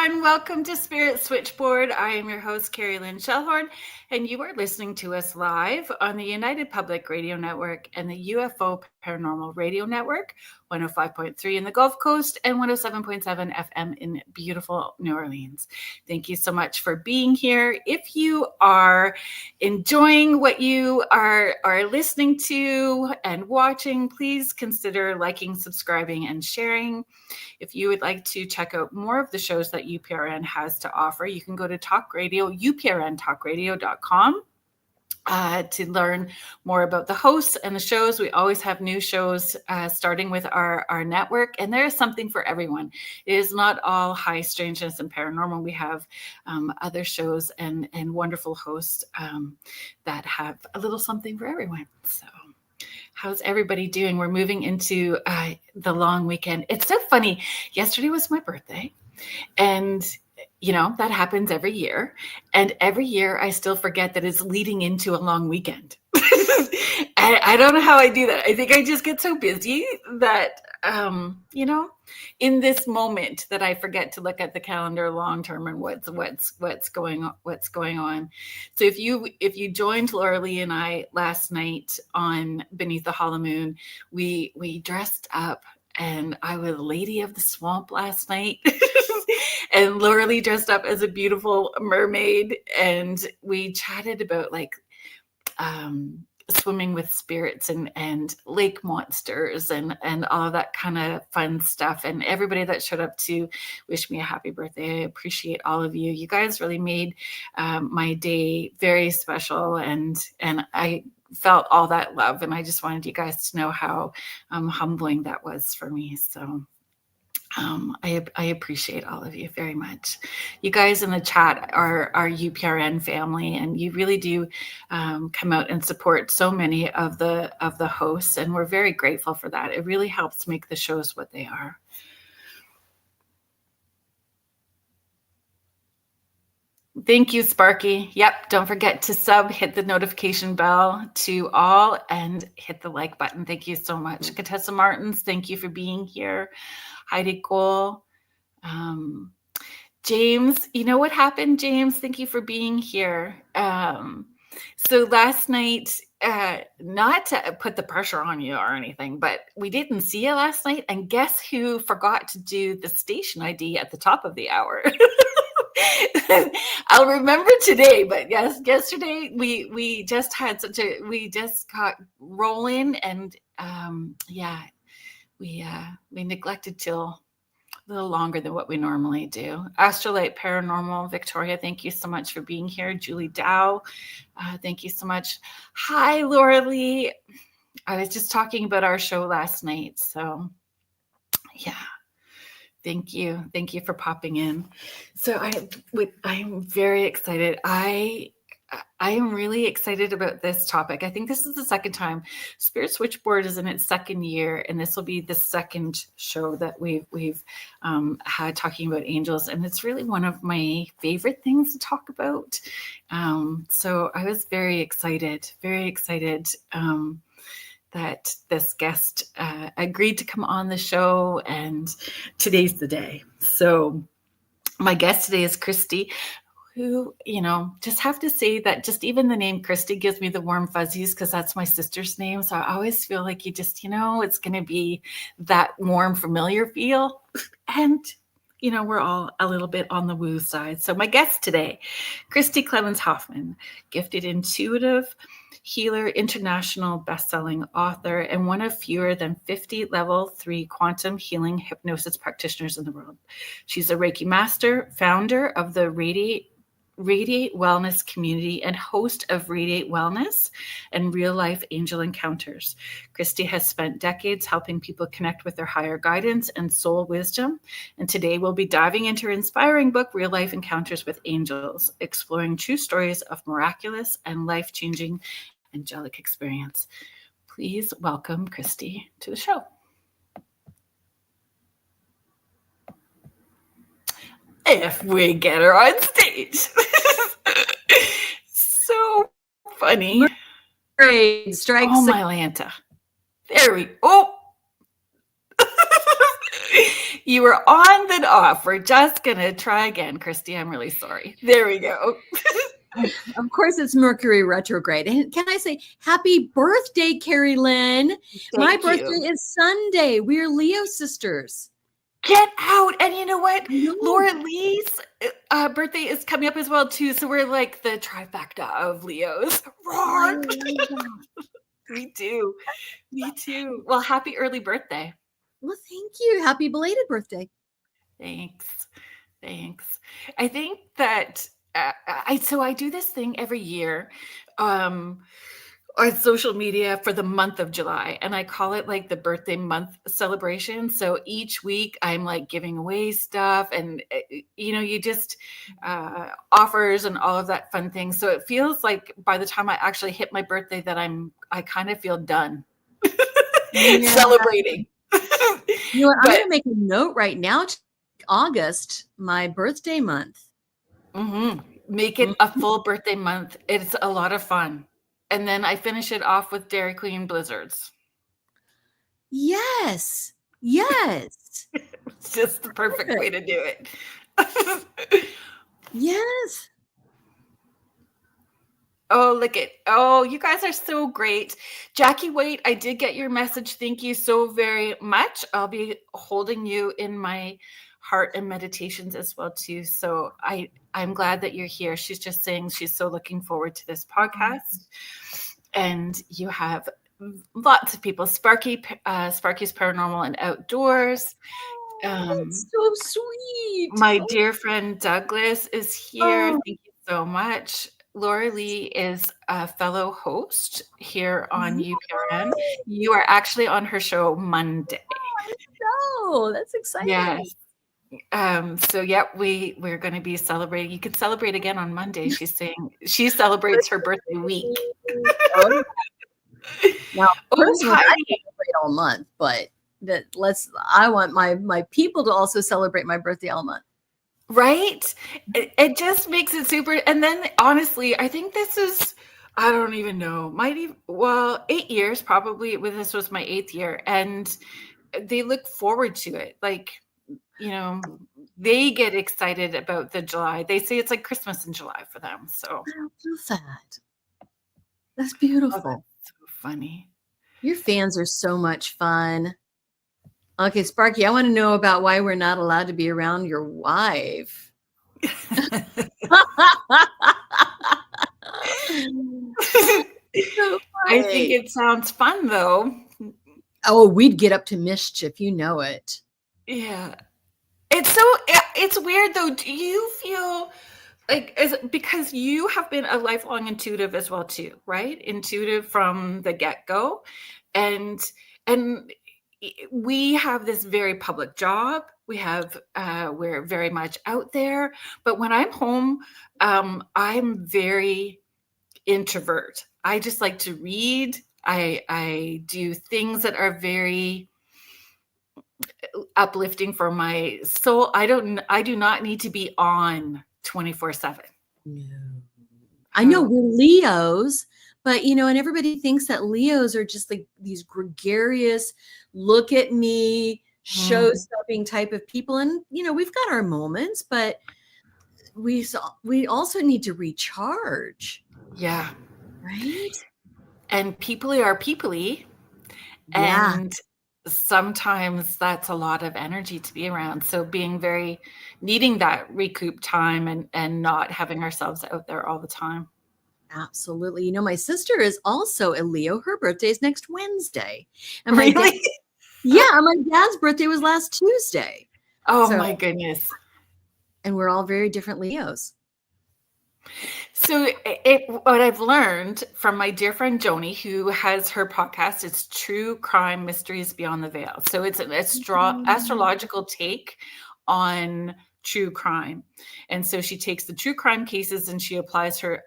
everyone. Welcome to Spirit Switchboard. I am your host, Kerrilynn Shellhorn, and you are listening to us live on the United Public Radio Network and the UFO Paranormal Radio Network, 105.3 in the Gulf Coast and 107.7 FM in beautiful New Orleans. Thank you so much for being here. If you are enjoying what you are listening to and watching, please consider liking, subscribing, and sharing. If you would like to check out more of the shows that UPRN has to offer, you can go to uprntalkradio.com to learn more about the hosts and the shows. We always have new shows starting with our network, and there is something for everyone. It is not all high strangeness and paranormal. We have other shows and wonderful hosts that have a little something for everyone. So how's everybody doing? We're moving into the long weekend. It's so funny. Yesterday was my birthday, and you know, that happens every year. And every year I still forget that it's leading into a long weekend. I don't know how I do that. I think I just get so busy that, you know, in this moment that I forget to look at the calendar long term and what's going on. So if you joined Laura Lee and I last night on Beneath the Hollow Moon, we dressed up, and I was Lady of the Swamp last night. And Laura Lee dressed up as a beautiful mermaid, and we chatted about like swimming with spirits and lake monsters and all of that kind of fun stuff. And everybody that showed up to wish me a happy birthday, I appreciate all of you. You guys really made my day very special, and I felt all that love, and I just wanted you guys to know how humbling that was for me. So I appreciate all of you very much. You guys in the chat are our UPRN family, and you really do come out and support so many of the hosts, and we're very grateful for that. It really helps make the shows what they are. Thank you, Sparky. Yep, don't forget to hit the notification bell to all, and hit the like button. Thank you so much. Contessa Martins, thank you for being here. Heidi Cole. James, you know what happened, James? Thank you for being here. So last night, not to put the pressure on you or anything, but we didn't see you last night, and guess who forgot to do the station ID at the top of the hour? I'll remember today, but yes, yesterday we just got rolling, and we neglected till a little longer than what we normally do. Astrolight Paranormal, Victoria, thank you so much for being here. Julie Dow, thank you so much. Hi, Laura Lee. I was just talking about our show last night, so yeah. Thank you. Thank you for popping in. So I'm very excited. I am really excited about this topic. I think this is the second time. Spirit Switchboard is in its second year, and this will be the second show that we've had talking about angels, and it's really one of my favorite things to talk about. So I was very excited that this guest agreed to come on the show, and today's the day. So my guest today is Christi, who, you know, just have to say that just even the name Christi gives me the warm fuzzies, because that's my sister's name. So I always feel like you just, you know, it's going to be that warm, familiar feel. And, you know, we're all a little bit on the woo side. So my guest today, Christi Clemons Hoffman, gifted intuitive healer, international best-selling author, and one of fewer than 50 level 3 quantum healing hypnosis practitioners in the world. She's a Reiki Master, founder of the Radiate Wellness Community, and host of Radiate Wellness and Real Life Angel Encounters. Christi has spent decades helping people connect with their higher guidance and soul wisdom. And today we'll be diving into her inspiring book, Real Life Encounters with Angels, exploring true stories of miraculous and life-changing angelic experience. Please welcome Christi to the show. If we get her on stage. So funny. Great. Strike. Oh, my Lanta. There we go. You were on then off. We're just going to try again, Christi. I'm really sorry. There we go. Of course, it's Mercury retrograde. And can I say happy birthday, Kerrilynn? My birthday is Sunday. We're Leo sisters. Get out. And you know what? Laura Lee's birthday is coming up as well, too. So we're like the trifecta of Leos. Roar. Me too. Me too. Well, happy early birthday. Well, thank you. Happy belated birthday. Thanks. I think that I do this thing every year on social media for the month of July, and I call it like the birthday month celebration. So each week I'm like giving away stuff and, you just offers and all of that fun thing. So it feels like by the time I actually hit my birthday that I kind of feel done celebrating. You know what? I'm going to make a note right now. August, my birthday month. Mm-hmm. Make it a full birthday month. It's a lot of fun. And then I finish it off with Dairy Queen blizzards. Yes. It's just the perfect way to do it. Yes. Oh, look it. Oh, you guys are so great. Jackie White, I did get your message. Thank you so very much. I'll be holding you in my heart and meditations as well, too. So I'm glad that you're here. She's just saying she's so looking forward to this podcast. And you have lots of people. Sparky's Paranormal and Outdoors. That's so sweet. My dear friend Douglas is here. Thank you so much. Laura Lee is a fellow host here on UPRN. You are actually on her show Monday. Oh, that's exciting. Yes. So yeah, we're going to be celebrating. You could celebrate again on Monday. She's saying she celebrates her birthday week. Now, personally, I celebrate all month, but I want my people to also celebrate my birthday all month. Right? It just makes it super. And then honestly, I think this is, I don't even know, 8 years probably. This was my 8th year, and they look forward to it. Like, they get excited about the July. They say it's like Christmas in July for them. So I love that. That's beautiful. Oh, that's so funny. Your fans are so much fun. Okay, Sparky, I want to know about why we're not allowed to be around your wife. I think it sounds fun, though. Oh, we'd get up to mischief. You know it. Yeah. It's weird, though. Do you feel like, because you have been a lifelong intuitive as well, too, right? Intuitive from the get-go. And we have this very public job. We're very much out there. But when I'm home, I'm very introvert. I just like to read. I do things that are very uplifting for my soul. I do not need to be on 24/7. No. I know we're Leos, but and everybody thinks that Leos are just like these gregarious, look at me, show-stopping type of people. And we've got our moments, but we also need to recharge. Yeah. Right? And people are people-y. Yeah. And sometimes that's a lot of energy to be around. So needing that recoup time and not having ourselves out there all the time. Absolutely. My sister is also a Leo. Her birthday is next Wednesday. And really? My dad's birthday was last Tuesday. Oh, my goodness. And we're all very different Leos. So what I've learned from my dear friend Joni, who has her podcast, it's True Crime Mysteries Beyond the Veil. So it's an astrological take on true crime. And so she takes the true crime cases and she applies her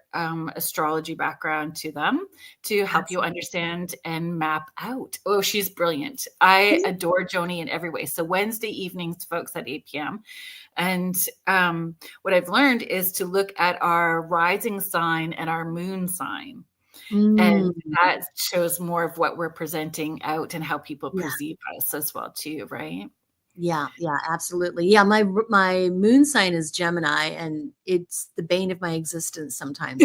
astrology background to them to help you understand and map out. Oh, she's brilliant. I adore Joni in every way. So Wednesday evenings, folks, at 8 p.m. And what I've learned is to look at our rising sign and our moon sign. And that shows more of what we're presenting out and how people perceive us as well, too, right? Yeah, absolutely. Yeah, my moon sign is Gemini, and it's the bane of my existence sometimes.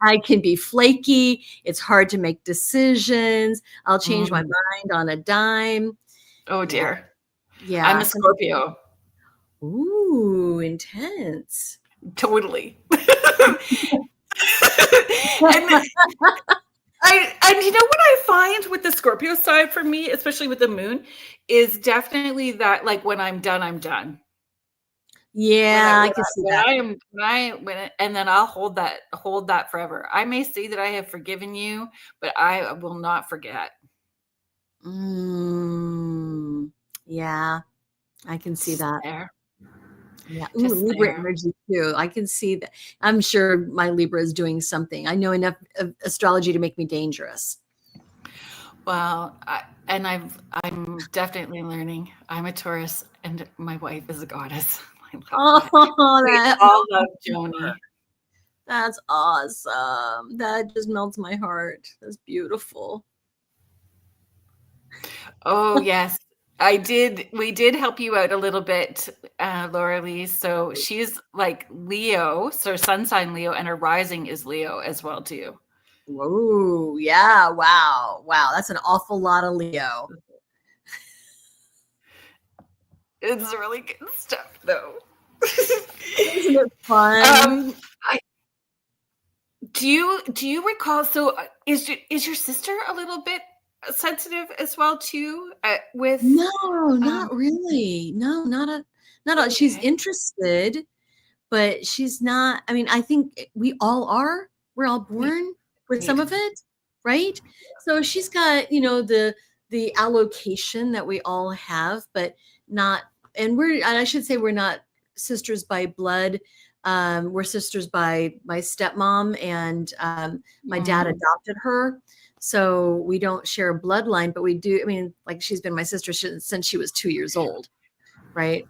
I can be flaky. It's hard to make decisions. I'll change my mind on a dime. Oh dear. Yeah. I'm a Scorpio. Ooh, intense. Totally. And you know what I find with the Scorpio side for me, especially with the moon, is definitely that like when I'm done, I'm done. Yeah, I can see that. And then I'll hold that forever. I may say that I have forgiven you, but I will not forget. Yeah, I can see that. There. Yeah, Libra energy too. I can see that. I'm sure my Libra is doing something. I know enough of astrology to make me dangerous. Well, I'm definitely learning. I'm a Taurus, and my wife is a goddess. I love Joni. That's awesome. That just melts my heart. That's beautiful. Oh yes, I did. We did help you out a little bit, Laura Lee. So she's like Leo, so her sun sign Leo, and her rising is Leo as well too. Whoa, yeah, wow. That's an awful lot of Leo. It's really good stuff, though. Isn't it fun? Do you recall? So, is your sister a little bit sensitive as well too? With no, not really. No, not okay. She's interested, but she's not. I mean, I think we all are. We're all born with some of it, right? So she's got, the allocation that we all have, but not. And I should say we're not sisters by blood. We're sisters by my stepmom, and my dad adopted her. So we don't share a bloodline, but we do. I mean, like, she's been my sister since she was 2 years old, right?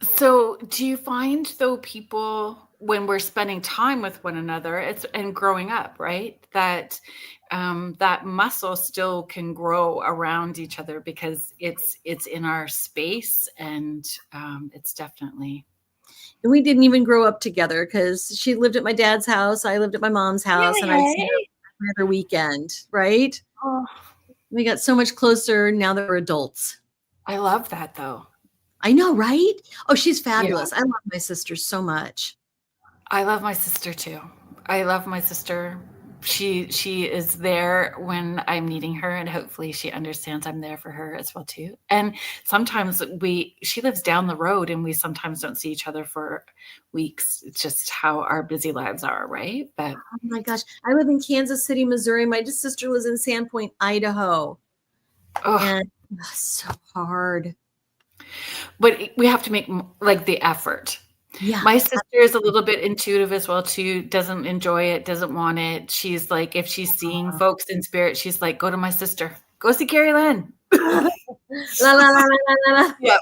So do you find, though, people, when we're spending time with one another, and growing up, right, that that muscle still can grow around each other because it's in our space, and it's definitely. And we didn't even grow up together because she lived at my dad's house. I lived at my mom's house, and I'd see her every other weekend, right? Oh. We got so much closer now that we're adults. I love that, though. I know, right? Oh, she's fabulous. Yeah. I love my sister so much. I love my sister too. I love my sister. She is there when I'm needing her, and hopefully she understands I'm there for her as well too. And sometimes she lives down the road, and we sometimes don't see each other for weeks. It's just how our busy lives are, right? But oh my gosh, I live in Kansas City, Missouri. My sister lives in Sandpoint, Idaho. Oh, and that's so hard. But we have to make like the effort. Yeah. My sister is a little bit intuitive as well too, doesn't enjoy it, doesn't want it. She's like, if she's seeing folks in spirit, she's like, go to my sister. Go see Kerrilynn. La, la, la, la, la, la. Yeah.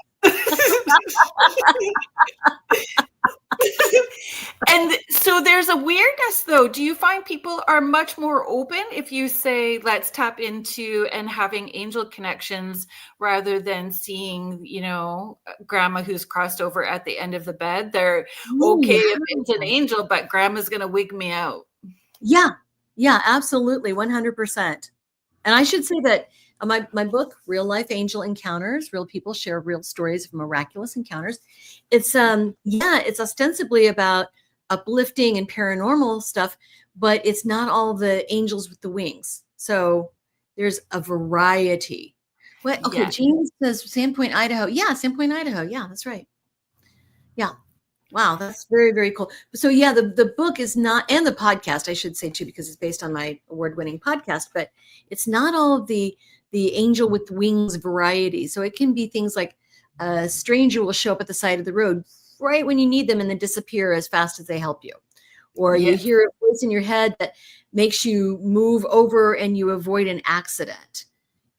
And so there's a weirdness, though. Do you find people are much more open if you say, let's tap into and having angel connections rather than seeing, grandma who's crossed over at the end of the bed? They're okay if it's an angel, but grandma's going to wig me out. Yeah, absolutely. 100%. And I should say that my book, Real Life Angel Encounters, Real People Share Real Stories of Miraculous Encounters. It's it's ostensibly about uplifting and paranormal stuff, but it's not all the angels with the wings. So there's a variety. What? Okay, yes. Jean says Sandpoint, Idaho. Yeah, Sandpoint, Idaho. Yeah, that's right. Yeah. Wow, that's very, very cool. So yeah, the book is not, and the podcast, I should say too, because it's based on my award-winning podcast, but it's not all of the angel with wings variety. So it can be things like a stranger will show up at the side of the road right when you need them and then disappear as fast as they help you. Or you hear a voice in your head that makes you move over and you avoid an accident.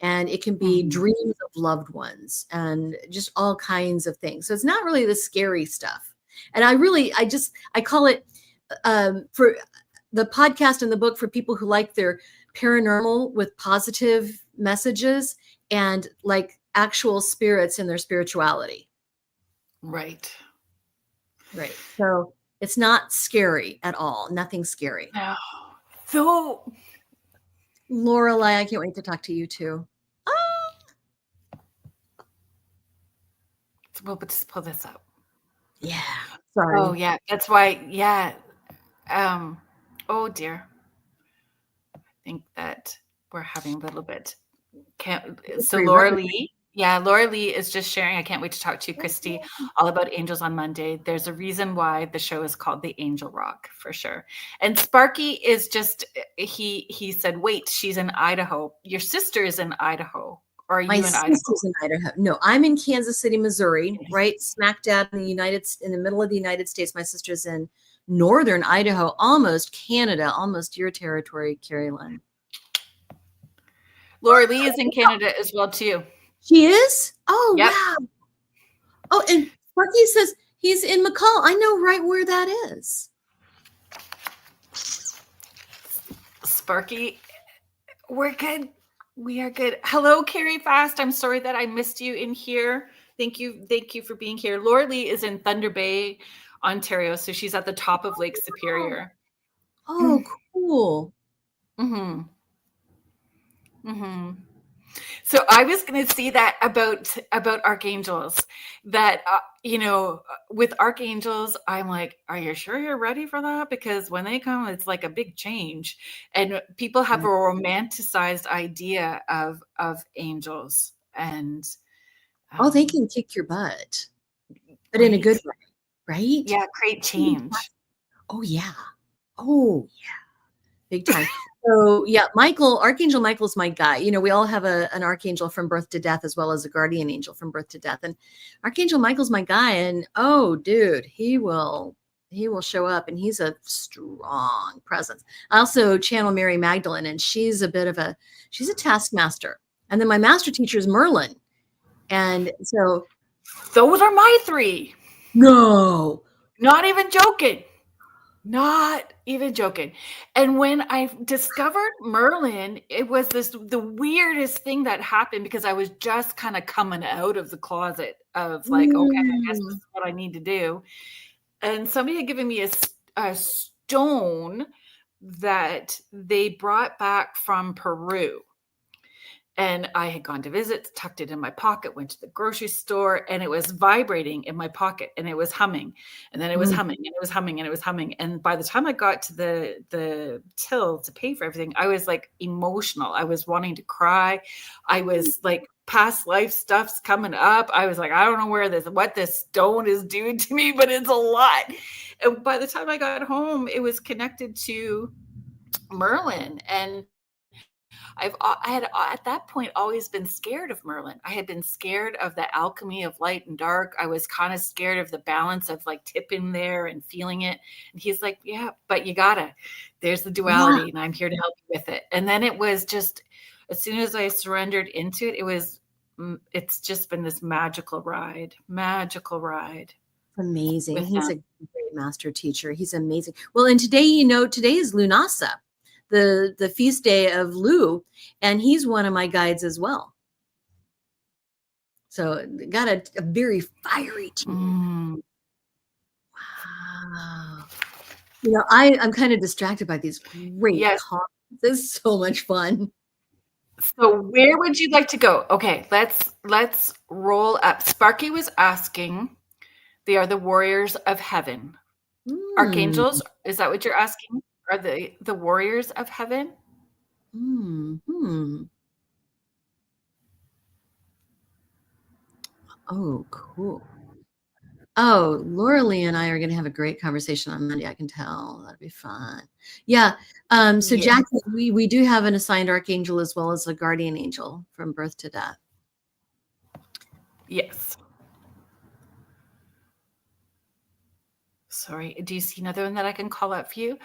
And it can be dreams of loved ones and just all kinds of things. So it's not really the scary stuff. And I call it for the podcast and the book for people who like their paranormal with positive messages and like actual spirits in their spirituality. Right. Right. So it's not scary at all. Nothing scary. No. So, Lorelei, I can't wait to talk to you too. we'll just pull this up. Yeah. Sorry. Oh, yeah. That's why. Yeah. Oh dear. I think that we're having a little bit. So Laura Lee. Yeah, Laura Lee is just sharing. I can't wait to talk to you, Christi, all about angels on Monday. There's a reason why the show is called The Angel Rock, for sure. And Sparky is just, he said, wait, she's in Idaho. Your sister is in Idaho. Or are you in Idaho? My sister's in Idaho. No, I'm in Kansas City, Missouri, right smack dab in the middle of the United States. My sister's in northern Idaho, almost Canada, almost your territory, Kerrilynn. Laura Lee is in Canada as well, too. She is? Oh, yep. Wow. Oh, and Sparky says he's in McCall. I know right where that is. Sparky, we're good. We are good. Hello, Carrie Fast. I'm sorry that I missed you in here. Thank you. Thank you for being here. Laura Lee is in Thunder Bay, Ontario. So she's at the top of Lake Superior. Oh, cool. Mm-hmm. Mm-hmm. So I was going to say that about archangels, that, with archangels, I'm like, are you sure you're ready for that? Because when they come, it's like a big change. And people have a romanticized idea of angels. And they can kick your butt, but in a good way, right? Yeah, create change. Oh, yeah. Oh, yeah. Big time. So yeah, Archangel Michael's my guy. We all have an archangel from birth to death, as well as a guardian angel from birth to death. And Archangel Michael's my guy. And oh, dude, he will show up, and he's a strong presence. I also channel Mary Magdalene, and she's a taskmaster. And then my master teacher is Merlin. And so those are my three. No, not even joking. Not even joking. And when I discovered Merlin, it was the weirdest thing that happened, because I was just kind of coming out of the closet of like, okay, I guess this is what I need to do. And somebody had given me a stone that they brought back from Peru. And I had gone to visit, tucked it in my pocket, went to the grocery store, and it was vibrating in my pocket, and it was humming, and then it was humming, and it was humming, and it was humming. And by the time I got to the till to pay for everything, I was like emotional. I was wanting to cry. I was like, past life stuff's coming up. I was like, I don't know what this stone is doing to me, but it's a lot. And by the time I got home, it was connected to Merlin. And I had at that point always been scared of Merlin. I had been scared of the alchemy of light and dark. I was kind of scared of the balance of like tipping there and feeling it. And he's like, yeah, but there's the duality, and I'm here to help you with it. And then it was just, as soon as I surrendered into it, it's just been this magical ride. Amazing. He's a great master teacher. He's amazing. Well, and today is Lunasa, the feast day of Lu, and he's one of my guides as well. So got a very fiery team. Wow. I'm kind of distracted by these great comments. This is so much fun. So where would you like to go? Okay, let's roll up. Sparky was asking, they are the warriors of heaven. Archangels, is that what you're asking? Are they the warriors of heaven? Oh, cool. Oh, Laura Lee and I are going to have a great conversation on Monday. I can tell. That'd be fun. Yeah. So Jackie, we do have an assigned archangel as well as a guardian angel from birth to death. Yes. Sorry, do you see another one that I can call out for you?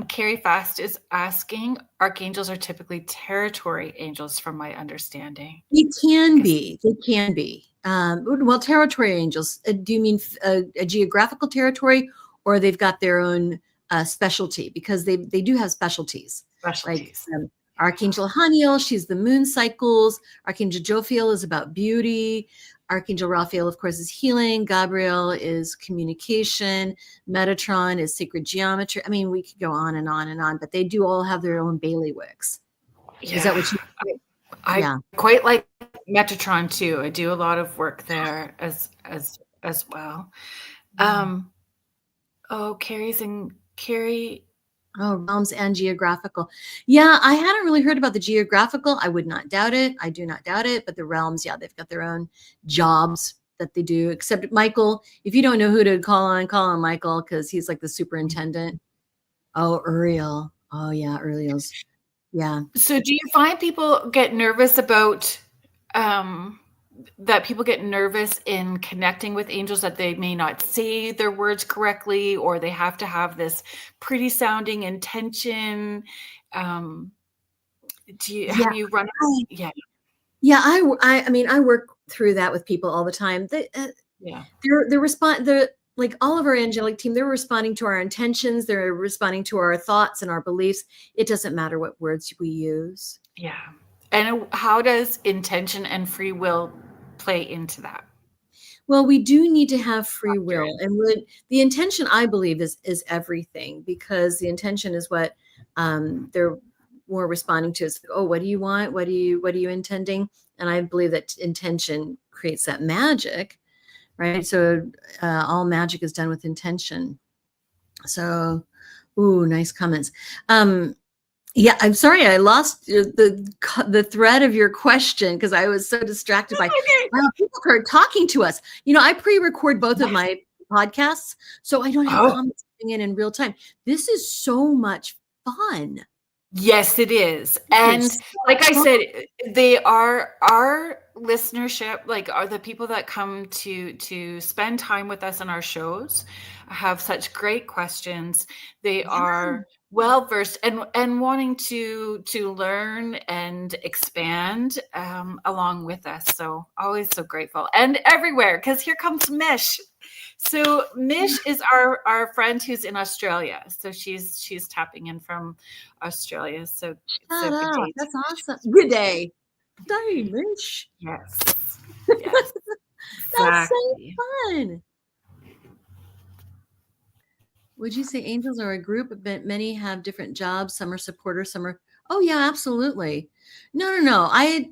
Carrie Fast is asking, archangels are typically territory angels from my understanding. They can be. Well, territory angels, do you mean a geographical territory, or they've got their own specialty? Because they do have specialties. Like Archangel Haniel, she's the moon cycles. Archangel Jophiel is about beauty. Archangel Raphael, of course, is healing. Gabriel is communication. Metatron is sacred geometry. I mean, we could go on and on and on, but they do all have their own bailiwicks. Yeah. Is that what you? I quite like Metatron too. I do a lot of work there as well. Carrie. Oh, realms and geographical. Yeah, I hadn't really heard about the geographical. I would not doubt it. I do not doubt it. But the realms, yeah, they've got their own jobs that they do. Except Michael, if you don't know who to call on Michael, because he's like the superintendent. Oh, Uriel. Oh, yeah, Uriel's. Yeah. So do you find people get nervous about that people get nervous in connecting with angels, that they may not say their words correctly, or they have to have this pretty sounding intention? Have you run? Yeah. I mean, I work through that with people all the time. Like all of our angelic team, they're responding to our intentions. They're responding to our thoughts and our beliefs. It doesn't matter what words we use. Yeah. And how does intention and free will play into that? Well, we do need to have free will. And the intention, I believe, is everything, because the intention is what they're more responding to. It's like, oh, what do you want? What are you intending? And I believe that intention creates that magic, right? So all magic is done with intention. So, ooh, nice comments. Yeah, I'm sorry, I lost the thread of your question because I was so distracted by wow, people are talking to us. I pre-record both of my podcasts, so I don't have comments coming in real time. This is so much fun. Yes, it is. And like I said, they are our listenership, like are the people that come to spend time with us on our shows, have such great questions. They are well versed and wanting to learn and expand along with us. So always so grateful. And everywhere, because here comes Mish. So Mish is our friend who's in Australia. So she's tapping in from Australia. So good day. That's awesome. Good day. Day, Mish. Yes. That's so fun. Would you say angels are a group, but many have different jobs? Some are supporters, some are. Oh yeah, absolutely. No. I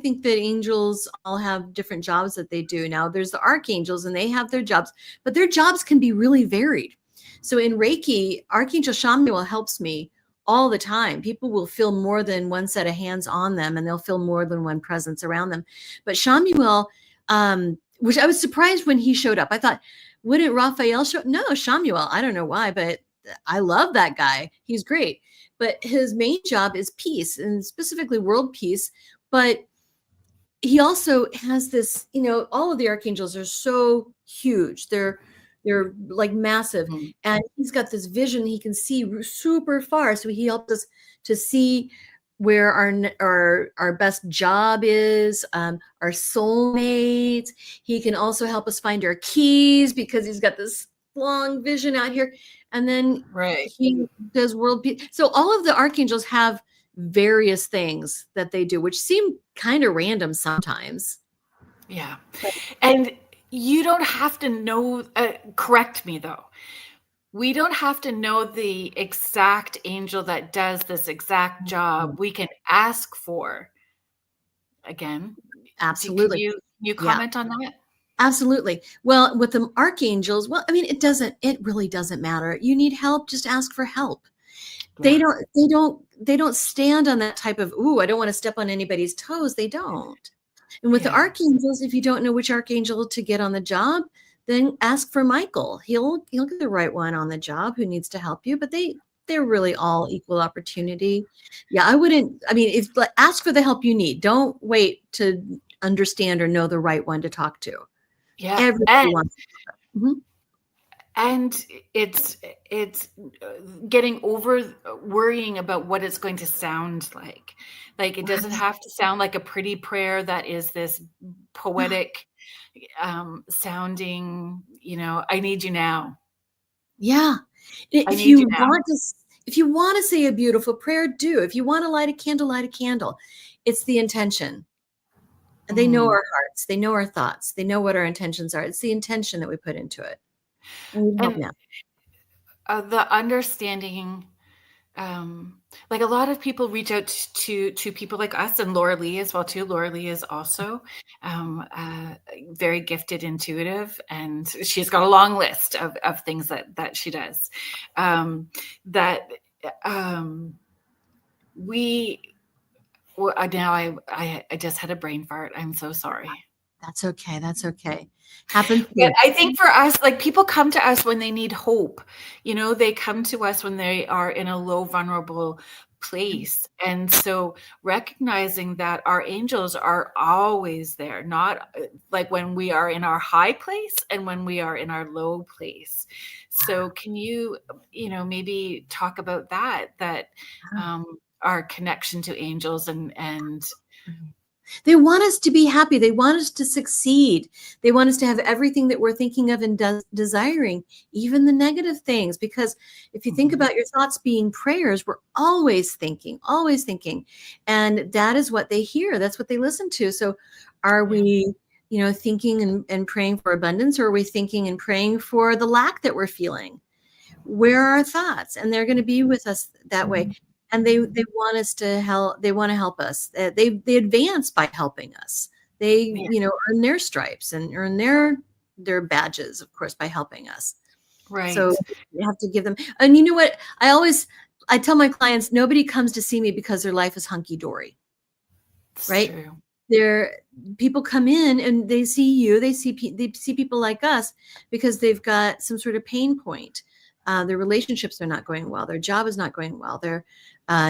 think that angels all have different jobs that they do. Now there's the archangels and they have their jobs, but their jobs can be really varied. So in Reiki, Archangel Chamuel helps me all the time. People will feel more than one set of hands on them, and they'll feel more than one presence around them. But Chamuel, which I was surprised when he showed up. I thought, wouldn't Raphael show? No, Chamuel. I don't know why, but I love that guy. He's great. But his main job is peace, and specifically world peace. But he also has this, all of the archangels are so huge. They're like massive. Mm-hmm. And he's got this vision. He can see super far. So he helped us to see where our best job is, our soulmates. He can also help us find our keys because he's got this long vision out here. And then he does world peace. So all of the archangels have various things that they do, which seem kind of random sometimes. Yeah. And you don't have to know, correct me though. We don't have to know the exact angel that does this exact job. We can ask for, again. Absolutely. Can you comment on that? Absolutely. Well, with the archangels, it really doesn't matter. You need help, just ask for help. Yeah. They don't stand on that type of, I don't want to step on anybody's toes. They don't. And with the archangels, if you don't know which archangel to get on the job, then ask for Michael. He'll get the right one on the job who needs to help you, but they're really all equal opportunity. Yeah, ask for the help you need. Don't wait to understand or know the right one to talk to. Yeah. Everybody wants to. Mm-hmm. And it's getting over worrying about what it's going to sound like. Like it doesn't have to sound like a pretty prayer that is this poetic sounding, I need you now. Yeah. If you want to say a beautiful prayer, do. If you want to light a candle, light a candle. It's the intention. And they know our hearts. They know our thoughts. They know what our intentions are. It's the intention that we put into it. And we help now. The understanding, like a lot of people reach out to people like us, and Laura Lee as well too. Laura Lee is also very gifted intuitive, and she's got a long list of things that she does. Now I just had a brain fart. I'm so sorry. That's okay. That's okay. Happens. But I think for us, like, people come to us when they need hope. They come to us when they are in a low, vulnerable place. And so recognizing that our angels are always there, not like when we are in our high place and when we are in our low place. So can you, maybe talk about that our connection to angels and they want us to be happy. They want us to succeed. They want us to have everything that we're thinking of and desiring, even the negative things. Because if you think about your thoughts being prayers, we're always thinking. And that is what they hear. That's what they listen to. So are we, thinking and praying for abundance, or are we thinking and praying for the lack that we're feeling? Where are our thoughts? And they're going to be with us that way. And they want us to help. They want to help us. They advance by helping us. They, earn their stripes and earn their badges, of course, by helping us. Right. So you have to give them. And you know what? I tell my clients, nobody comes to see me because their life is hunky dory. Right? True. People come in and they see you. They see people like us because they've got some sort of pain point. Their relationships are not going well. Their job is not going well. They're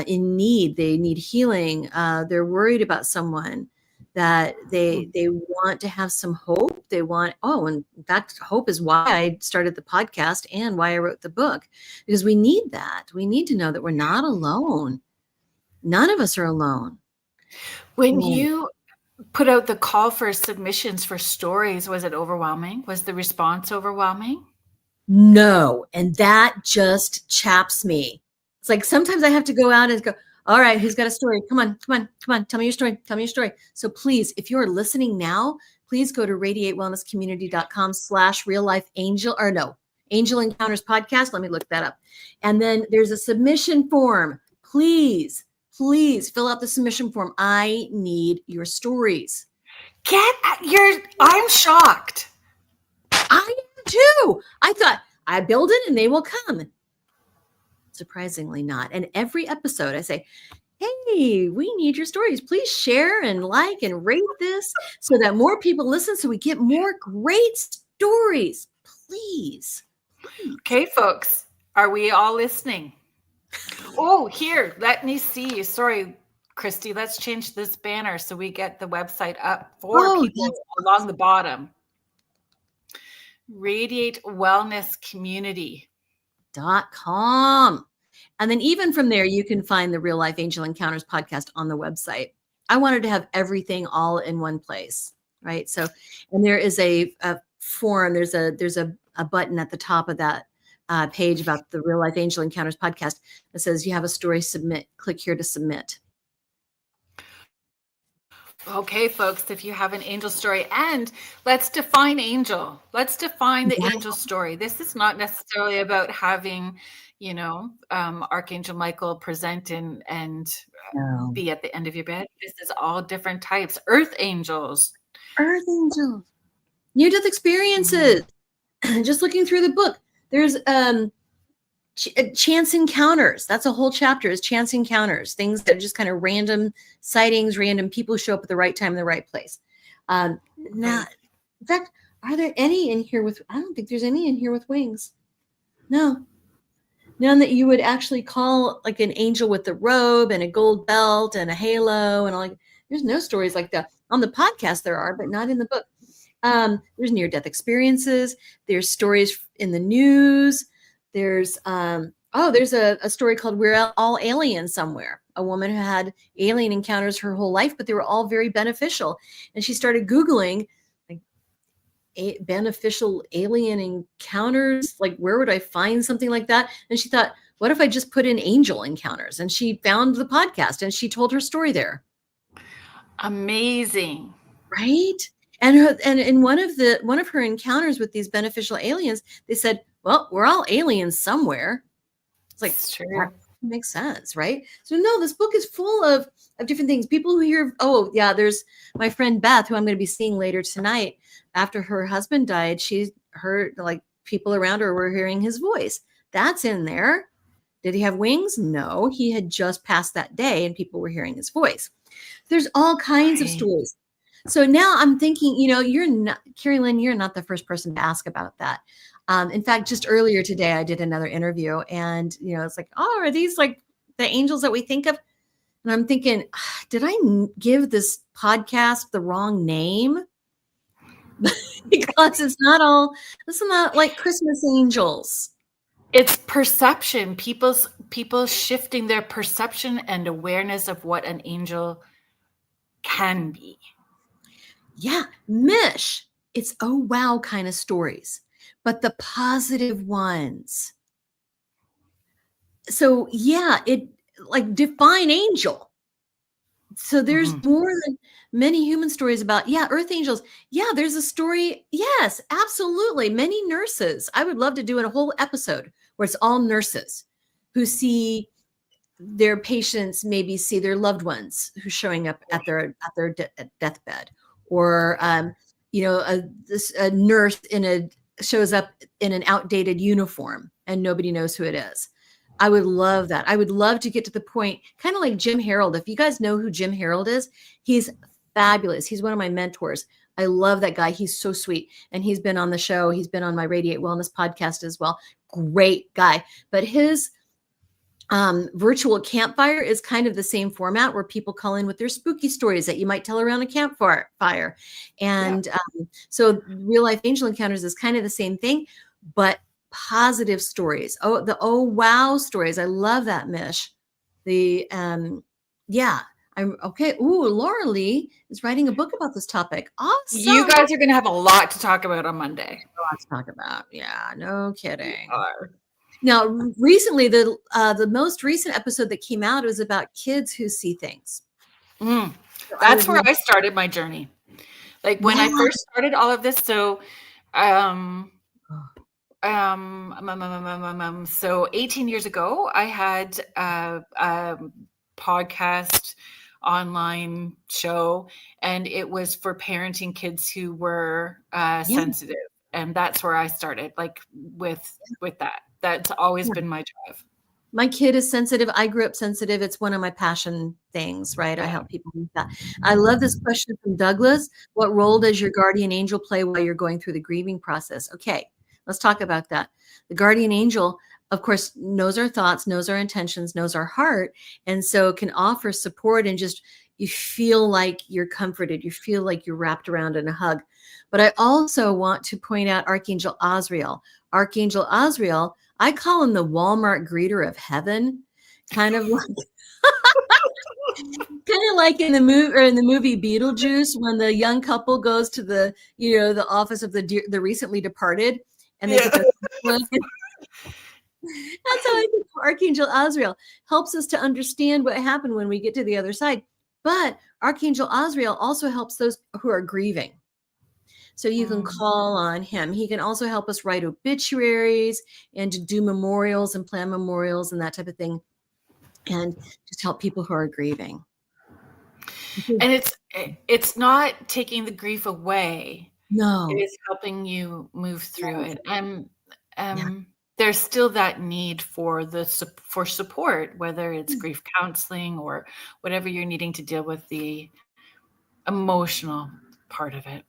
in need. They need healing. They're worried about someone that they want to have some hope. They want, and in fact, hope is why I started the podcast and why I wrote the book, because we need that. We need to know that we're not alone. None of us are alone. When you put out the call for submissions for stories, was it overwhelming? Was the response overwhelming? No. And that just chaps me. It's like sometimes I have to go out and go, all right, who's got a story? Come on. Tell me your story. So please, if you're listening now, please go to radiatewellnesscommunity.com/real-life-angel, or no, Angel Encounters Podcast. Let me look that up. And then there's a submission form. Please fill out the submission form. I need your stories. I'm shocked. I am too. I thought I build it and they will come. Surprisingly not. And every episode I say, hey, we need your stories. Please share and like and rate this so that more people listen, so we get more great stories. Please. Okay, folks, are we all listening? Oh, here, let me see. Sorry, Christi, let's change this banner so we get the website up for people along the bottom. Radiate Wellness Community.com. And then even from there, you can find the Real Life Angel Encounters podcast on the website. I wanted to have everything all in one place, right? So, and there is a form. There's a button at the top of that page about the Real Life Angel Encounters podcast that says you have a story, submit. Click here to submit. Okay, folks, if you have an angel story, and let's define angel. Let's define the angel story. This is not necessarily about having, Archangel Michael present and be at the end of your bed. This is all different types. Earth angels. Near-death experiences. Just looking through the book, there's chance encounters. That's a whole chapter, is chance encounters, things that are just kind of random sightings, random people show up at the right time in the right place. Now, in fact, are there any in here with, I don't think there's any in here with wings. No. None that you would actually call like an angel with the robe and a gold belt and a halo and all. There's no stories like that. On the podcast there are, but not in the book. There's near-death experiences. There's stories in the news. There's there's a story called We're All Aliens Somewhere. A woman who had alien encounters her whole life, but they were all very beneficial. And she started Googling beneficial alien encounters. Like, where would I find something like that? And she thought, What if I just put in angel encounters? And she found the podcast and she told her story there. Amazing. Right? And in one of her encounters with these beneficial aliens, they said, well, we're all aliens somewhere. It's like, it's true. That makes sense, right? So no, this book is full of different things. People who hear, oh yeah, there's my friend Beth, who I'm going to be seeing later tonight. After her husband died, she heard, like, people around her were hearing his voice. That's in there. Did he have wings? No, he had just passed that day and people were hearing his voice. There's all kinds of stories. So now I'm thinking, you're not, Kerrilynn, you're not the first person to ask about that. In fact, just earlier today, I did another interview and, it's like, oh, are these like the angels that we think of? And I'm thinking, did I give this podcast the wrong name? Because it's not like Christmas angels. It's perception. People shifting their perception and awareness of what an angel can be. Yeah, Mish, it's oh wow kind of stories, but the positive ones. So yeah, it like define angel. So there's more than many human stories about, earth angels. Yeah, there's a story. Yes, absolutely. Many nurses. I would love to do a whole episode where it's all nurses who see their patients, maybe see their loved ones who's showing up at their deathbed, or a nurse shows up in an outdated uniform and nobody knows who it is. I would love that. I would love to get to the point, kind of like Jim Harold. If you guys know who Jim Harold is, he's fabulous. He's one of my mentors. I love that guy. He's so sweet. And he's been on the show. He's been on my Radiate Wellness podcast as well. Great guy. But his virtual campfire is kind of the same format, where people call in with their spooky stories that you might tell around a campfire. And so Real Life Angel Encounters is kind of the same thing, but positive stories. Oh wow stories. I love that, Mish. I'm okay. Ooh, Laura Lee is writing a book about this topic. Awesome. You guys are going to have a lot to talk about on Monday. A lot to talk about. Yeah, no kidding. Now, recently, the most recent episode that came out was about kids who see things. That's where I started my journey. Like when I first started all of this. So, so 18 years ago, I had a podcast online show, and it was for parenting kids who were sensitive. And that's where I started, like with that. That's always been my drive. My kid is sensitive. I grew up sensitive. It's one of my passion things, right? I help people with that. I love this question from Douglas. What role does your guardian angel play while you're going through the grieving process? Okay, let's talk about that. The guardian angel, of course, knows our thoughts, knows our intentions, knows our heart, and so can offer support, and just you feel like you're comforted. You feel like you're wrapped around in a hug. But I also want to point out Archangel Azrael. Archangel Azrael, I call him the Walmart greeter of heaven, kind of like in the movie Beetlejuice, when the young couple goes to the office of the recently departed, and they that's how I think Archangel Azrael helps us to understand what happened when we get to the other side. But Archangel Azrael also helps those who are grieving. So you can call on him. He can also help us write obituaries and to do memorials and plan memorials and that type of thing, and just help people who are grieving. And it's not taking the grief away. No, it is helping you move through it. And there's still that need for support, whether it's grief counseling or whatever you're needing to deal with the emotional part of it.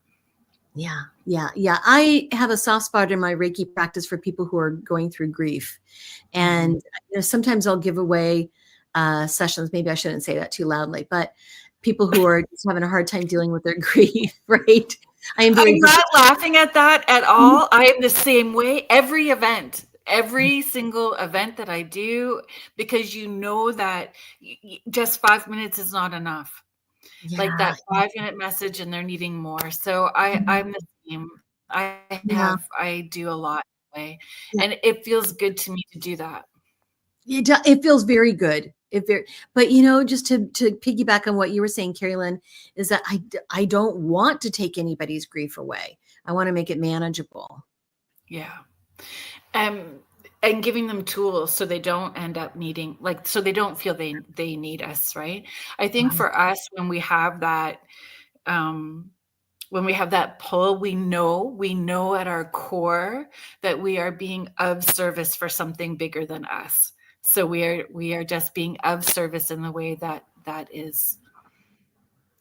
Yeah. I have a soft spot in my Reiki practice for people who are going through grief. And sometimes I'll give away sessions. Maybe I shouldn't say that too loudly, but people who are just having a hard time dealing with their grief, right? I'm not laughing at that at all. I am the same way. Every single event that I do, because that just 5 minutes is not enough. Like that 5-minute message, and they're needing more. So I'm the same. I do a lot that way, and it feels good to me to do that. It feels very good. But just to piggyback on what you were saying, Kerrilynn, is that I don't want to take anybody's grief away. I want to make it manageable. Yeah. And giving them tools so they don't end up needing, so they don't feel they need us, right? I think for us, when we have that pull, we know at our core that we are being of service for something bigger than us. So we are just being of service in the way that is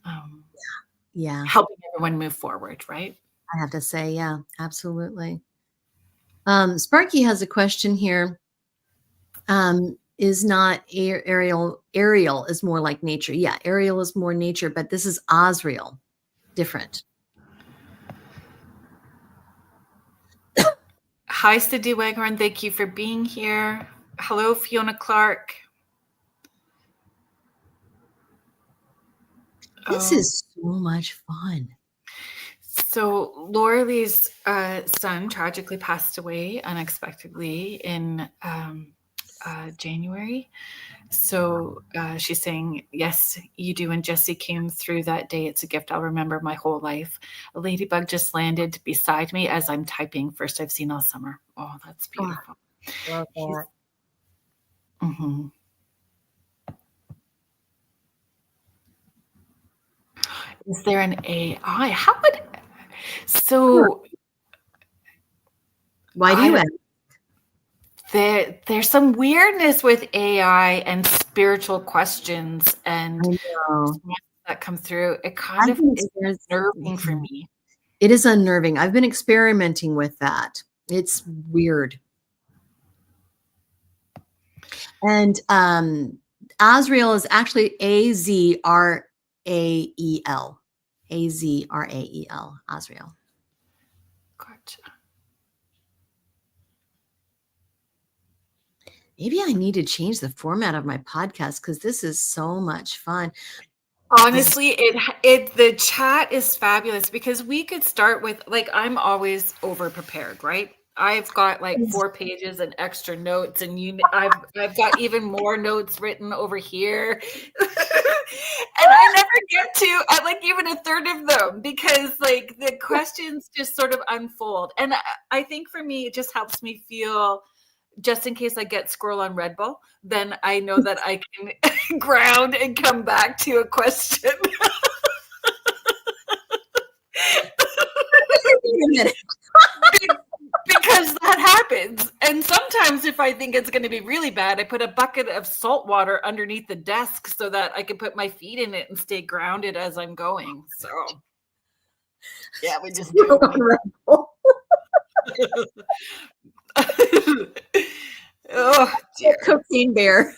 helping everyone move forward, right? I have to say, yeah, absolutely. Sparky has a question here. Is not Ariel is more like nature. Yeah, Ariel is more nature, but this is Azrael. Different. Hi, Cindy Waghorn. Thank you for being here. Hello, Fiona Clark. This is so much fun. So Laura Lee's son tragically passed away unexpectedly in January. So she's saying, yes, you do. And Jesse came through that day. It's a gift I'll remember my whole life. A ladybug just landed beside me as I'm typing. First I've seen all summer. Oh, that's beautiful. Love that. Mm-hmm. Is there an AI? How would... So... Why do you ask? There's some weirdness with AI and spiritual questions and that come through. It kind of is unnerving for me. It is unnerving. I've been experimenting with that. It's weird. And Azrael is actually Azrael. Azrael. Azrael. Gotcha. Maybe I need to change the format of my podcast because this is so much fun. Honestly, the chat is fabulous because we could start with, I'm always over prepared, right? I've got 4 pages and extra notes, and I've got even more notes written over here. And I never get to even a third of them because the questions just sort of unfold. And I think for me, it just helps me feel, just in case I get squirrel on Red Bull, then I know that I can ground and come back to a question. Because that happens. And sometimes if I think it's going to be really bad, I put a bucket of salt water underneath the desk so that I can put my feet in it and stay grounded as I'm going. So yeah, we just do it. Oh, dear. Cocaine bear.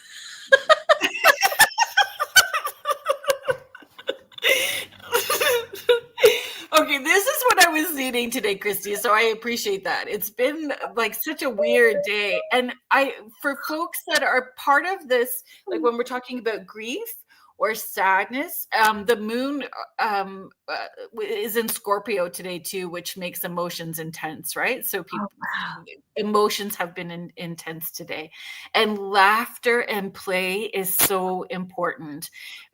Okay, this is what I was needing today, Christy. So I appreciate that. It's been such a weird day. And for folks that are part of this, when we're talking about grief or sadness, the moon is in Scorpio today too, which makes emotions intense, right? So emotions have been intense today, and laughter and play is so important.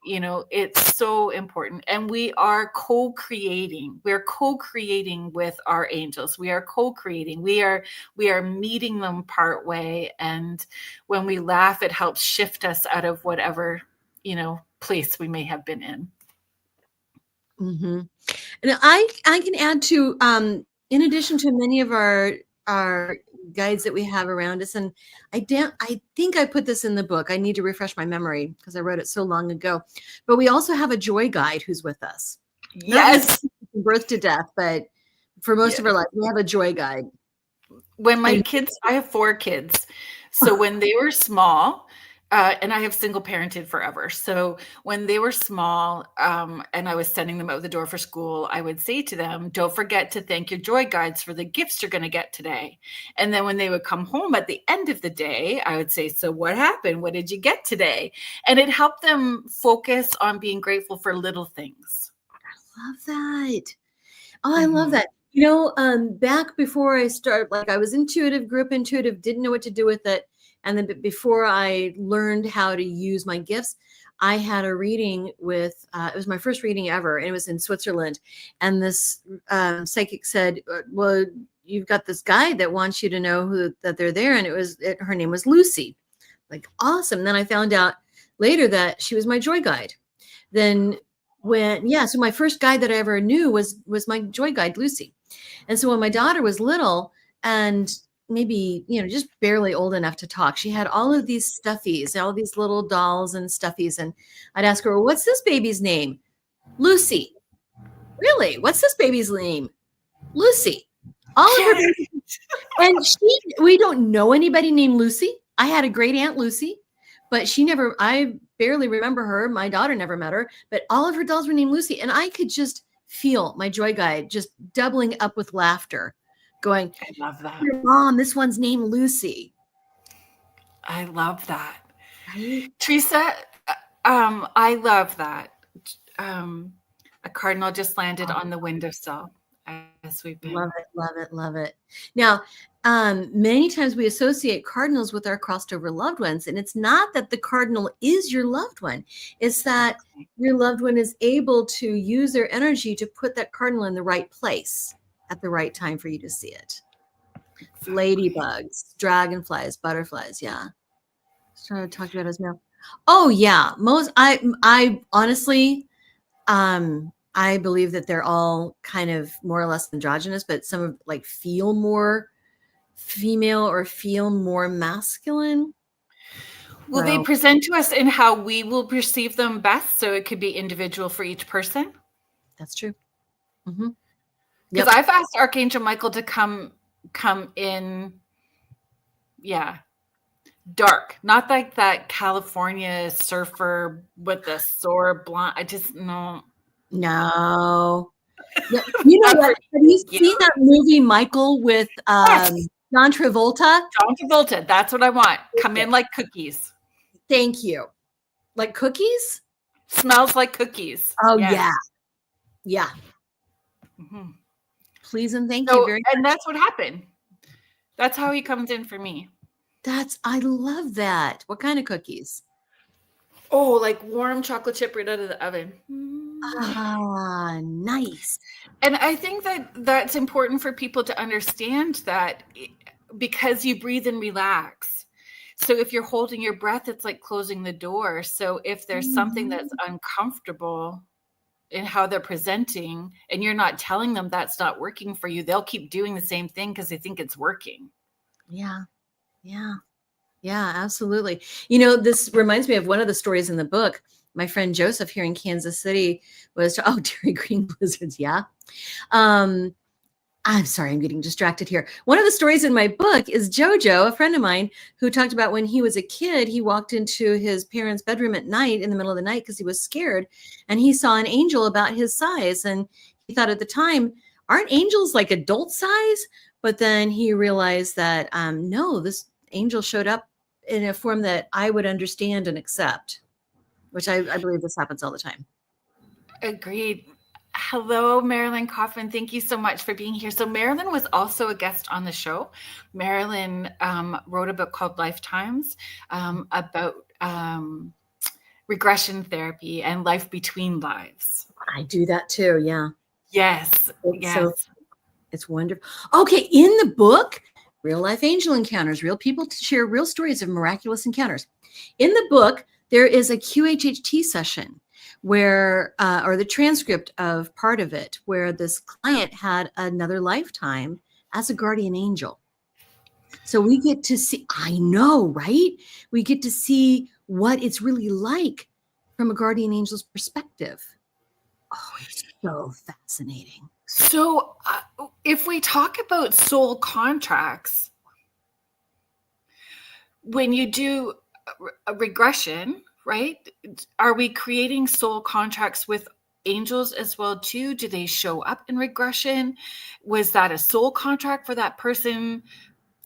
It's so important, and we are co-creating. We're co-creating with our angels. We are co-creating. We are meeting them part way, and when we laugh, it helps shift us out of whatever place we may have been in. Mm-hmm. And I can add to, in addition to many of our guides that we have around us, and I think I put this in the book. I need to refresh my memory because I wrote it so long ago. But we also have a joy guide who's with us. Yes, from birth to death, but for most of our life, we have a joy guide. When my kids, I have 4 kids, so when they were small. And I have single parented forever. So when they were small and I was sending them out the door for school, I would say to them, don't forget to thank your joy guides for the gifts you're going to get today. And then when they would come home at the end of the day, I would say, so what happened? What did you get today? And it helped them focus on being grateful for little things. I love that. Oh, I love that. Back before I started, I was intuitive, grew up intuitive, didn't know what to do with it. And then before I learned how to use my gifts, I had a reading with, it was my first reading ever, and it was in Switzerland. And this psychic said, well, you've got this guide that wants you to know that they're there. And her name was Lucy. Like, awesome. Then I found out later that she was my joy guide. Then so my first guide that I ever knew was my joy guide, Lucy. And so when my daughter was little and maybe, just barely old enough to talk, she had all of these stuffies, all these little dolls and stuffies. And I'd ask her, well, what's this baby's name? Lucy. Really? What's this baby's name? Lucy. All of her babies. And we don't know anybody named Lucy. I had a great aunt Lucy, but I barely remember her. My daughter never met her, but all of her dolls were named Lucy. And I could just feel my joy guide just doubling up with laughter, going, I love that. Your mom, this one's named Lucy. I love that. Right? Teresa, I love that. A cardinal just landed on the windowsill as we've been. Love it, love it, love it. Now, many times we associate cardinals with our crossed over loved ones, and it's not that the cardinal is your loved one. It's that your loved one is able to use their energy to put that cardinal in the right place at the right time for you to see it. Ladybugs, dragonflies, butterflies. Yeah. Just trying to talk about as well. Oh yeah. I honestly, I believe that they're all kind of more or less androgynous, but some of like feel more female or feel more masculine. Will they present to us in how we will perceive them best? So it could be individual for each person. That's true. Mm-hmm. Because I've asked Archangel Michael to come in, dark, not like that California surfer with the sore blonde. I just no. You know what? Have you seen that movie Michael with John Travolta? John Travolta. That's what I want. Come in like cookies. Thank you. Like cookies? Smells like cookies. Oh yeah. Mm-hmm. Please and thank you very much. And that's what happened. That's how he comes in for me. I love that. What kind of cookies? Oh, like warm chocolate chip right out of the oven. Ah, nice. And I think that's important for people to understand that because you breathe and relax. So if you're holding your breath, it's like closing the door. So if there's something that's uncomfortable in how they're presenting and you're not telling them that's not working for you, they'll keep doing the same thing because they think it's working. Yeah, absolutely. This reminds me of one of the stories in the book. My friend Joseph here in Kansas City was, Dairy Green Blizzards. Yeah. I'm sorry, I'm getting distracted here. One of the stories in my book is Jojo, a friend of mine, who talked about when he was a kid, he walked into his parents' bedroom at night in the middle of the night because he was scared, and he saw an angel about his size. And he thought at the time, aren't angels like adult size? But then he realized that, no, this angel showed up in a form that I would understand and accept, which I believe this happens all the time. Agreed. Hello, Marilyn Kaufman. Thank you so much for being here. So Marilyn was also a guest on the show. Marilyn wrote a book called Lifetimes about regression therapy and life between lives. I do that too. Yeah. Yes. It's wonderful. Okay. In the book, Real Life Angel Encounters, real people share real stories of miraculous encounters. In the book, there is a QHHT session where, or the transcript of part of it, where this client had another lifetime as a guardian angel. So we get to see, I know, right? We get to see what it's really like from a guardian angel's perspective. Oh, it's so fascinating. So if we talk about soul contracts, when you do a regression, right? Are we creating soul contracts with angels as well too? Do they show up in regression? Was that a soul contract for that person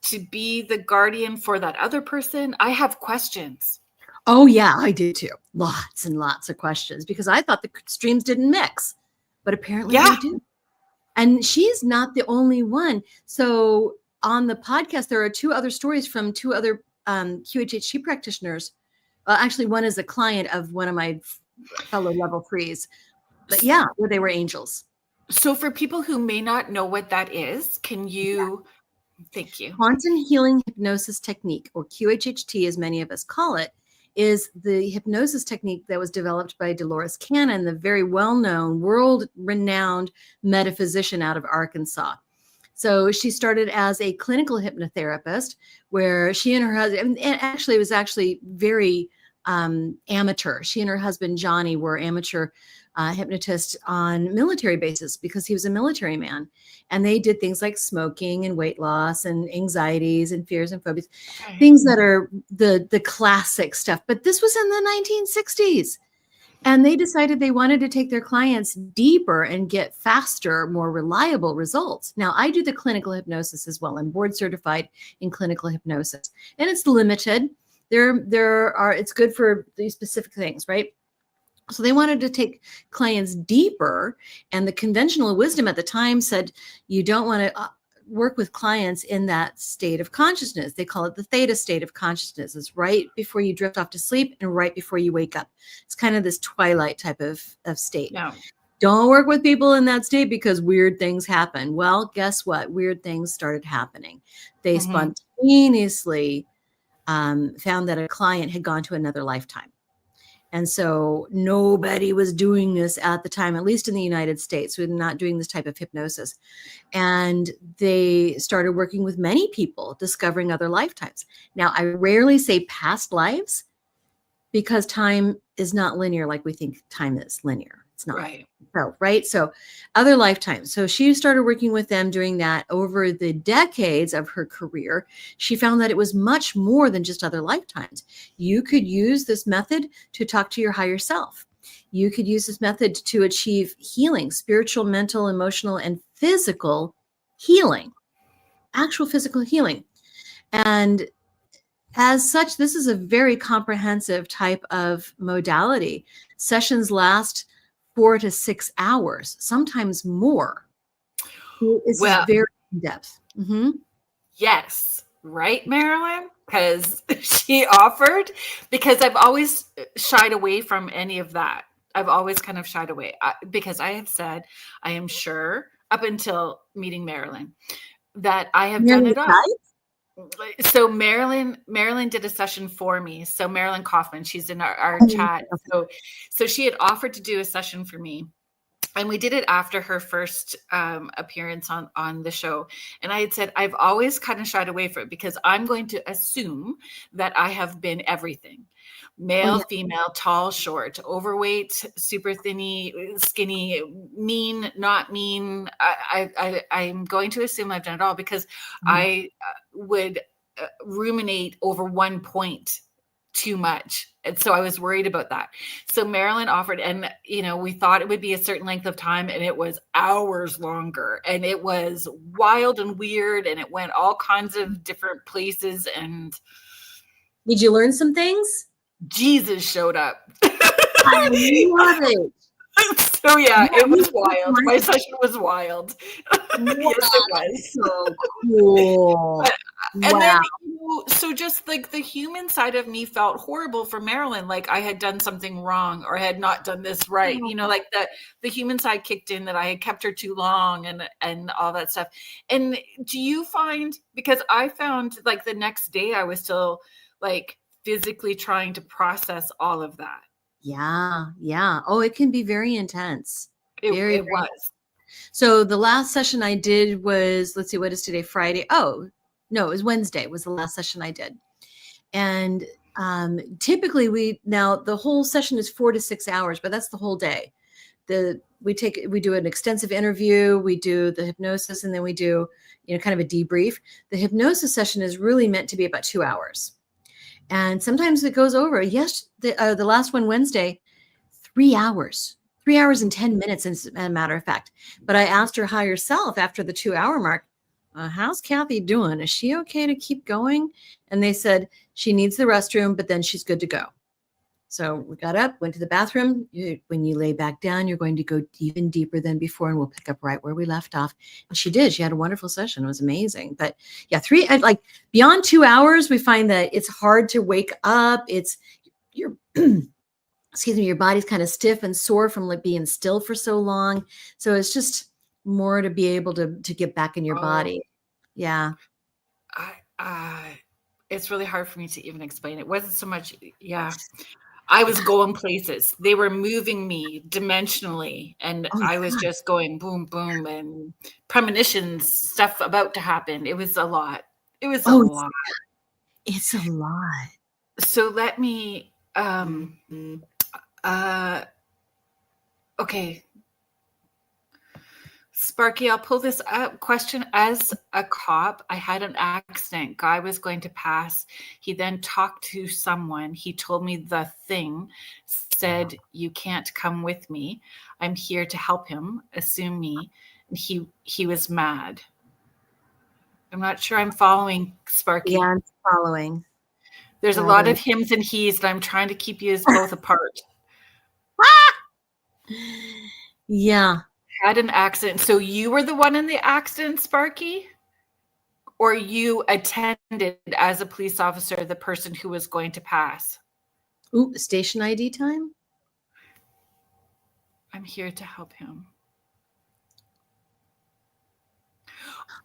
to be the guardian for that other person? I have questions. Oh yeah, I do too. Lots and lots of questions because I thought the streams didn't mix, but apparently they do. And she's not the only one. So on the podcast, there are two other stories from two other QHHT practitioners. Well, actually, one is a client of one of my fellow level 3s. But yeah, where they were angels. So for people who may not know what that is, can you? Yeah. Thank you. Quantum Healing Hypnosis Technique, or QHHT as many of us call it, is the hypnosis technique that was developed by Dolores Cannon, the very well-known, world-renowned metaphysician out of Arkansas. So she started as a clinical hypnotherapist, where she and her husband, and actually it was actually very amateur. She and her husband, Johnny, were amateur hypnotists on military bases because he was a military man. And they did things like smoking and weight loss and anxieties and fears and phobias, things that are the classic stuff. But this was in the 1960s. And they decided they wanted to take their clients deeper and get faster, more reliable results. Now, I do the clinical hypnosis as well. I'm board certified in clinical hypnosis, and it's limited. It's good for these specific things, right? So they wanted to take clients deeper, and the conventional wisdom at the time said you don't want to work with clients in that state of consciousness. They call it the theta state of consciousness. It's right before you drift off to sleep and right before you wake up. It's kind of this twilight type of state. No. Don't work with people in that state because weird things happen. Well, guess what? Weird things started happening. They spontaneously found that a client had gone to another lifetime. And so nobody was doing this at the time, at least in the United States. We're not doing this type of hypnosis. And they started working with many people, discovering other lifetimes. Now, I rarely say past lives because time is not linear like we think time is linear. It's not. Right. So, right. So other lifetimes. So she started working with them doing that over the decades of her career. She found that it was much more than just other lifetimes. You could use this method to talk to your higher self. You could use this method to achieve healing, spiritual, mental, emotional, and physical healing, actual physical healing. And as such, this is a very comprehensive type of modality. Sessions last 4 to 6 hours, sometimes more. It's very in-depth. Yes. Right, Marilyn? Because she offered, because I've always shied away from any of that. I've always kind of shied away because I have said, I am sure up until meeting Marilyn that I have done it all. So Marilyn did a session for me. So Marilyn Hoffman, she's in our chat. So she had offered to do a session for me. And we did it after her first appearance on the show. And I had said, I've always kind of shied away from it because I'm going to assume that I have been everything. Male, female, tall, short, overweight, super thinny, skinny, mean, not mean. I'm going to assume I've done it all because I would ruminate over one point too much. And so I was worried about that. So Marilyn offered, and we thought it would be a certain length of time, and it was hours longer, and it was wild and weird, and it went all kinds of different places. And did you learn some things? Jesus showed up. I love it. So it was wild. My session was wild. Yes, it was. So cool. And then, so just like the human side of me felt horrible for Marilyn, like I had done something wrong or had not done this right. Like the human side kicked in, that I had kept her too long and all that stuff. And do you find, because I found like the next day I was still like physically trying to process all of that. Yeah. Oh, it can be very intense. It was. So the last session I did was, let's see, what is today? Friday. Oh, no, it was Wednesday was the last session I did. And typically now the whole session is 4 to 6 hours, but that's the whole day. We do an extensive interview, we do the hypnosis, and then we do, kind of a debrief. The hypnosis session is really meant to be about 2 hours. And sometimes it goes over. Yes, the last one Wednesday, 3 hours. 3 hours and 10 minutes, as a matter of fact. But I asked her higher self after the 2 hour mark, how's Kathy doing? Is she okay to keep going? And they said she needs the restroom, but then she's good to go. So we got up, went to the bathroom. When you lay back down, you're going to go even deeper than before, and we'll pick up right where we left off. And she did. She had a wonderful session. It was amazing. But yeah, like beyond 2 hours, we find that it's hard to wake up. It's your excuse me, your body's kind of stiff and sore from like being still for so long. So it's just more to be able to get back in your body. Yeah. It's really hard for me to even explain. It wasn't so much, I was going places. They were moving me dimensionally, and I was just going boom, boom, and premonitions, stuff about to happen. It was a lot. It was a lot. It's a lot. So let me, okay. Sparky, I'll pull this up. Question. As a cop, I had an accident. Guy was going to pass. He then talked to someone. He told me the thing, said, "You can't come with me. I'm here to help him. Assume me." And he was mad. I'm not sure I'm following, Sparky. Yeah, I'm following. There's a lot of hims and he's, and I'm trying to keep you both apart. Yeah. Had an accident. So you were the one in the accident, Sparky? Or you attended as a police officer the person who was going to pass? Ooh, station ID time? I'm here to help him.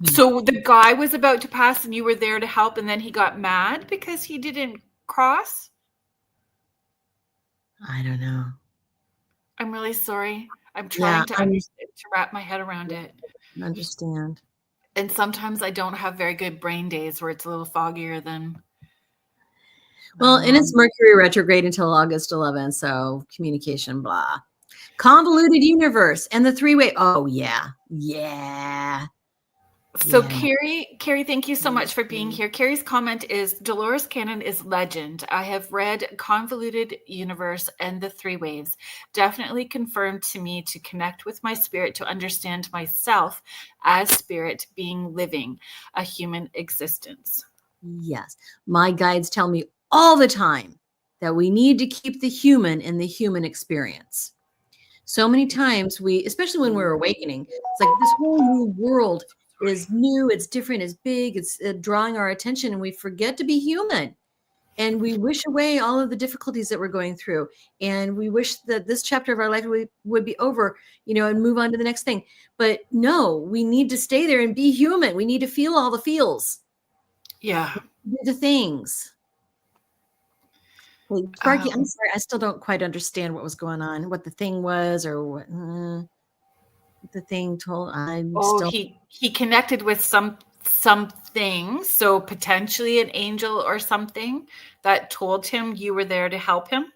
So the guy was about to pass and you were there to help, and then he got mad because he didn't cross? I don't know. I'm really sorry. I'm trying to understand, to wrap my head around it. Understand. And sometimes I don't have very good brain days where it's a little foggier than. Well, and it's Mercury retrograde until August 11th. So communication, blah. Convoluted universe and the three-way. Oh, yeah. Yeah. So Carrie, thank you so much for being here. Carrie's comment is, Dolores Cannon is legend. I have read Convoluted Universe and the Three Waves. Definitely confirmed to me to connect with my spirit, to understand myself as spirit being living a human existence. Yes. My guides tell me all the time that we need to keep the human in the human experience. So many times especially when we're awakening, it's like this whole new world is new, it's different, it's big, it's drawing our attention, and we forget to be human. And we wish away all of the difficulties that we're going through. And we wish that this chapter of our life would be over, and move on to the next thing. But no, we need to stay there and be human. We need to feel all the feels. Yeah. Do the things. Hey, Sparky, I'm sorry, I still don't quite understand what was going on, what the thing was, or what the thing told. He connected with something, so potentially an angel or something that told him you were there to help him,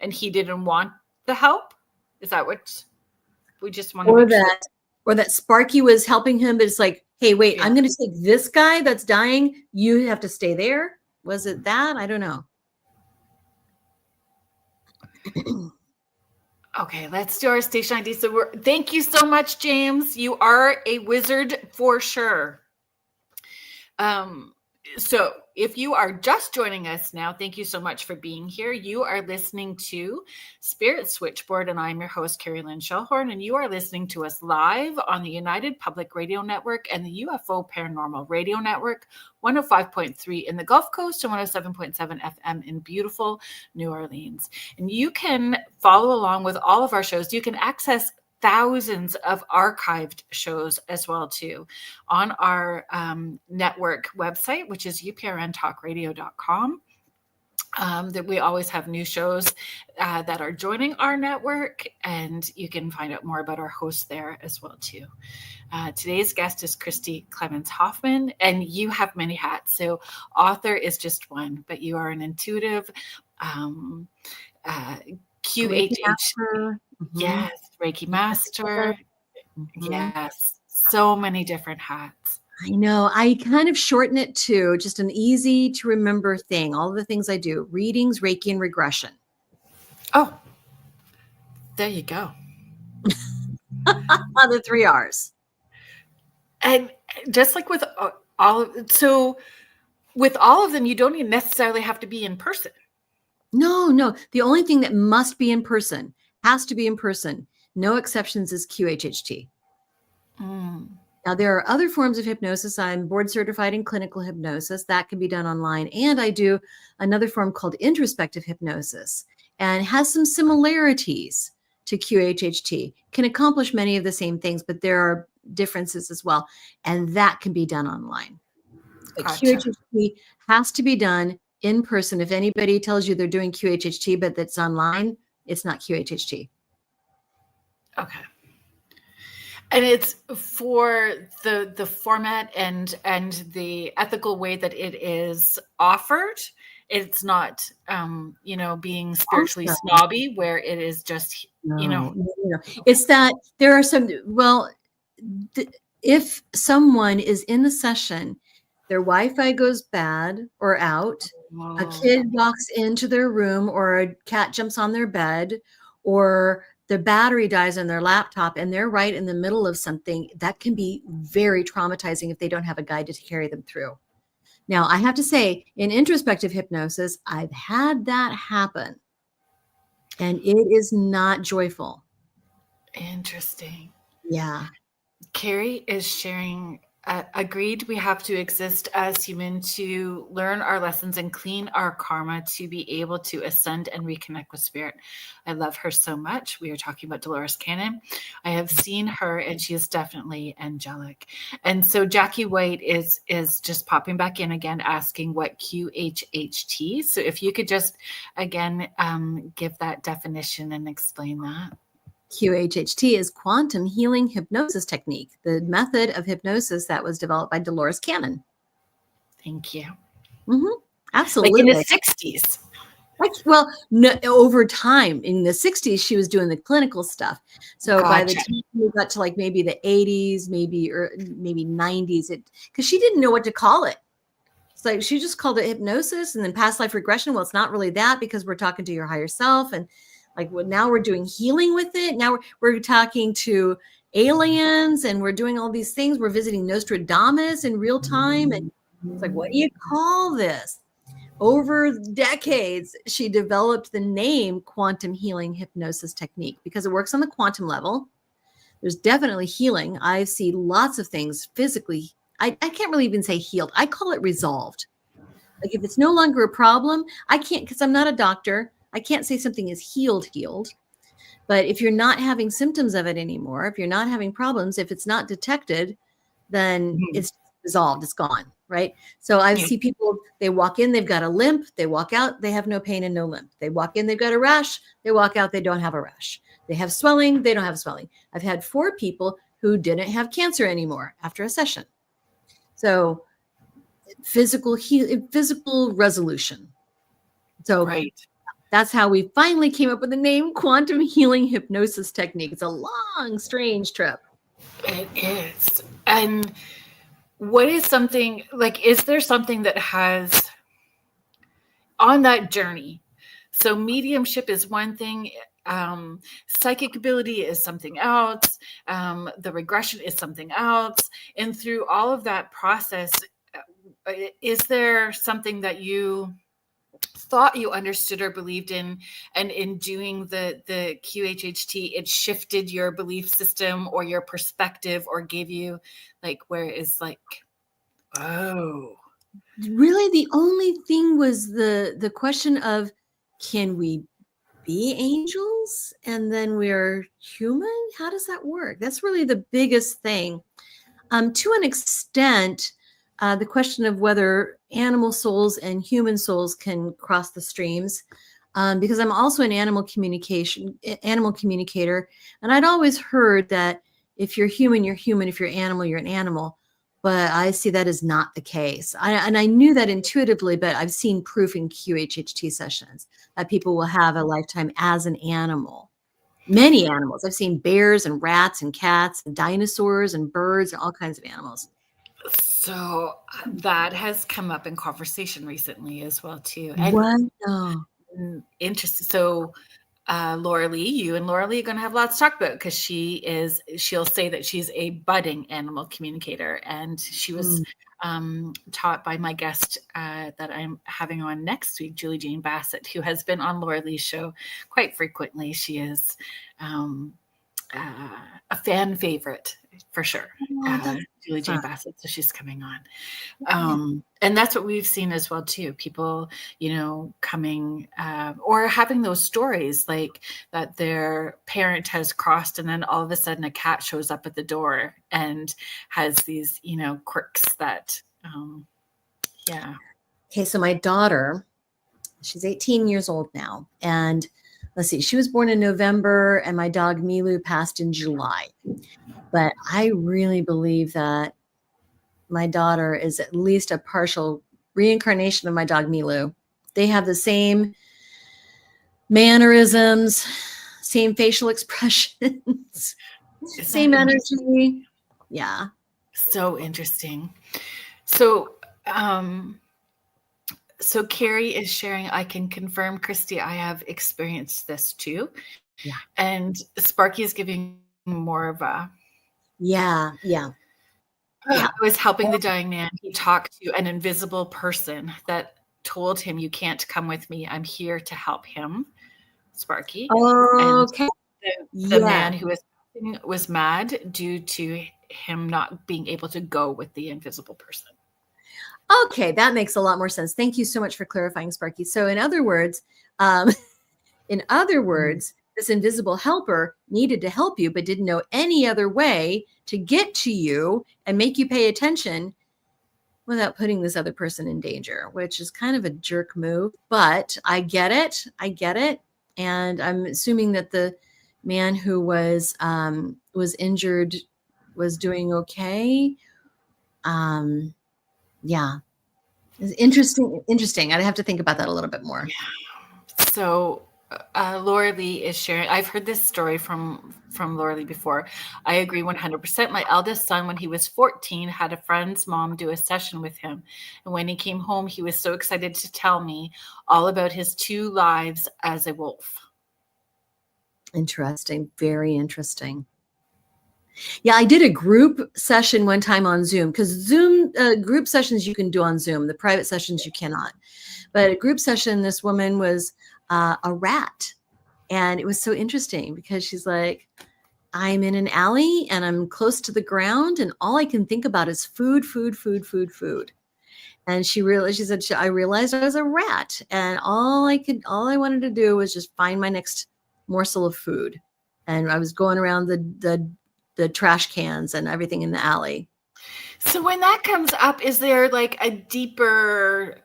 and he didn't want the help. Is that what we just want to make sure? Or that Sparky was helping him, but it's like, hey, wait, I'm going to take this guy that's dying. You have to stay there. Was it that? I don't know. Okay, let's do our station ID. So thank you so much, James. You are a wizard for sure. So if you are just joining us now, thank you so much for being here. You are listening to Spirit Switchboard, and I'm your host, Kerrilynn Shellhorn, and you are listening to us live on the United Public Radio Network and the UFO Paranormal Radio Network, 105.3 in the Gulf Coast and 107.7 FM in beautiful New Orleans. And you can follow along with all of our shows. You can access thousands of archived shows as well too on our network website, which is uprntalkradio.com. That we always have new shows that are joining our network, and you can find out more about our hosts there as well too. Today's guest is Christi Clemons Hoffman, and you have many hats. So author is just one, but you are an intuitive QHHT. Yes, Reiki Master. Yes, so many different hats. I know. I kind of shorten it to just an easy to remember thing. All the things I do: readings, Reiki, and regression. Oh, there you go. The 3 R's. And just like with all of them, you don't even necessarily have to be in person. No. The only thing that must be in person, has to be in person, no exceptions, is QHHT. Now, there are other forms of hypnosis. I'm board certified in clinical hypnosis. That can be done online. And I do another form called introspective hypnosis, and has some similarities to QHHT, can accomplish many of the same things, but there are differences as well. And that can be done online. But Gotcha. QHHT has to be done in person. If anybody tells you they're doing QHHT, but that's online, it's not QHHT. Okay. And it's for the format and the ethical way that it is offered. It's not, being spiritually snobby, where it is just, No. It's that there are some, if someone is in the session, their Wi-Fi goes bad or out, a kid walks into their room, or a cat jumps on their bed, or the battery dies on their laptop, and they're right in the middle of something, that can be very traumatizing if they don't have a guide to carry them through. Now, I have to say, in introspective hypnosis, I've had that happen, and it is not joyful. Interesting. Yeah. Carrie is sharing, agreed, we have to exist as human to learn our lessons and clean our karma to be able to ascend and reconnect with spirit. I love her so much. We are talking about Dolores Cannon. I have seen her, and she is definitely angelic. And so Jackie White is just popping back in again, asking what QHHT. So if you could just, again, give that definition and explain that. QHHT is Quantum Healing Hypnosis Technique, the method of hypnosis that was developed by Dolores Cannon. Thank you. Absolutely. Like in the 60s. Over time, in the 60s, she was doing the clinical stuff. So by the time we got to like maybe the 80s, maybe 90s, because she didn't know what to call it. It's like she just called it hypnosis, and then past life regression. Well, it's not really that, because we're talking to your higher self, and now we're doing healing with it. Now we're talking to aliens, and we're doing all these things. We're visiting Nostradamus in real time. And it's like, what do you call this? Over decades, she developed the name Quantum Healing Hypnosis Technique because it works on the quantum level. There's definitely healing. I see lots of things physically. I can't really even say healed. I call it resolved. Like if it's no longer a problem, I can't, because I'm not a doctor. I can't say something is healed. But if you're not having symptoms of it anymore, if you're not having problems, if it's not detected, then it's resolved. It's gone. Right. So I see people, they walk in, they've got a limp, they walk out, they have no pain and no limp. They walk in, they've got a rash, they walk out, they don't have a rash. They have swelling, they don't have swelling. I've had 4 people who didn't have cancer anymore after a session. So physical resolution. So that's how we finally came up with the name Quantum Healing Hypnosis Technique. It's a long, strange trip. It is. And what is something, is there something that has on that journey? So mediumship is one thing, psychic ability is something else, the regression is something else. And through all of that process, is there something that you thought you understood or believed in, and in doing the QHHT, it shifted your belief system or your perspective, or gave you where it is oh, really the only thing was the question of, can we be angels and then we're human? How does that work? That's really the biggest thing. To an extent, the question of whether animal souls and human souls can cross the streams, because I'm also an animal communicator, and I'd always heard that if you're human, you're human. If you're animal, you're an animal. But I see that as not the case. I knew that intuitively, but I've seen proof in QHHT sessions that people will have a lifetime as an animal. Many animals. I've seen bears and rats and cats and dinosaurs and birds and all kinds of animals. So that has come up in conversation recently as well, too. And what? Oh. Interesting. So Laura Lee, you and Laura Lee are going to have lots to talk about, because she'll say that she's a budding animal communicator. And she was taught by my guest that I'm having on next week, Julie Jane Bassett, who has been on Laura Lee's show quite frequently. She is a fan favorite for sure. Julie Jane Bassett, so she's coming on. And that's what we've seen as well too. People, coming or having those stories like that their parent has crossed, and then all of a sudden a cat shows up at the door and has these, quirks that, yeah. Okay, so my daughter, she's 18 years old now, and let's see, she was born in November and my dog Milu passed in July. But I really believe that my daughter is at least a partial reincarnation of my dog Milu. They have the same mannerisms, same facial expressions, same energy. Yeah. So interesting. So, so Carrie is sharing, I can confirm, Christy, I have experienced this too. Yeah. And Sparky is giving more of a, yeah. I was helping the dying man. He talked to an invisible person that told him, you can't come with me. I'm here to help him, Sparky. Okay. And the man who was mad due to him not being able to go with the invisible person. Okay, that makes a lot more sense. Thank you so much for clarifying, Sparky. So in other words, this invisible helper needed to help you, but didn't know any other way to get to you and make you pay attention without putting this other person in danger, which is kind of a jerk move, but I get it. And I'm assuming that the man who was injured was doing okay. Yeah. It's interesting. I'd have to think about that a little bit more. So Laura Lee is sharing. I've heard this story from Laura Lee before. I agree 100%. My eldest son, when he was 14, had a friend's mom do a session with him. And when he came home, he was so excited to tell me all about his 2 lives as a wolf. Interesting. Very interesting. Yeah, I did a group session one time on Zoom, because Zoom group sessions you can do on Zoom. The private sessions you cannot. But a group session, this woman was a rat. And it was so interesting because she's like, I'm in an alley and I'm close to the ground and all I can think about is food. And she said, I realized I was a rat and all I wanted to do was just find my next morsel of food. And I was going around the trash cans and everything in the alley. So when that comes up, is there like a deeper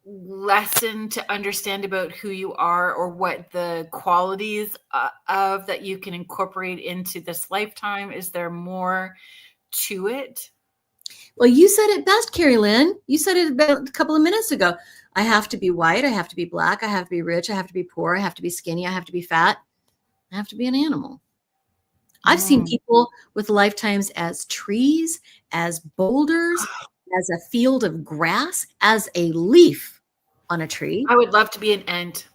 lesson to understand about who you are or what the qualities of that you can incorporate into this lifetime? Is there more to it? Well, you said it best, Kerrilynn. You said it about a couple of minutes ago. I have to be white. I have to be black. I have to be rich. I have to be poor. I have to be skinny. I have to be fat. I have to be an animal. I've seen people with lifetimes as trees, as boulders, as a field of grass, as a leaf on a tree. I would love to be an ant.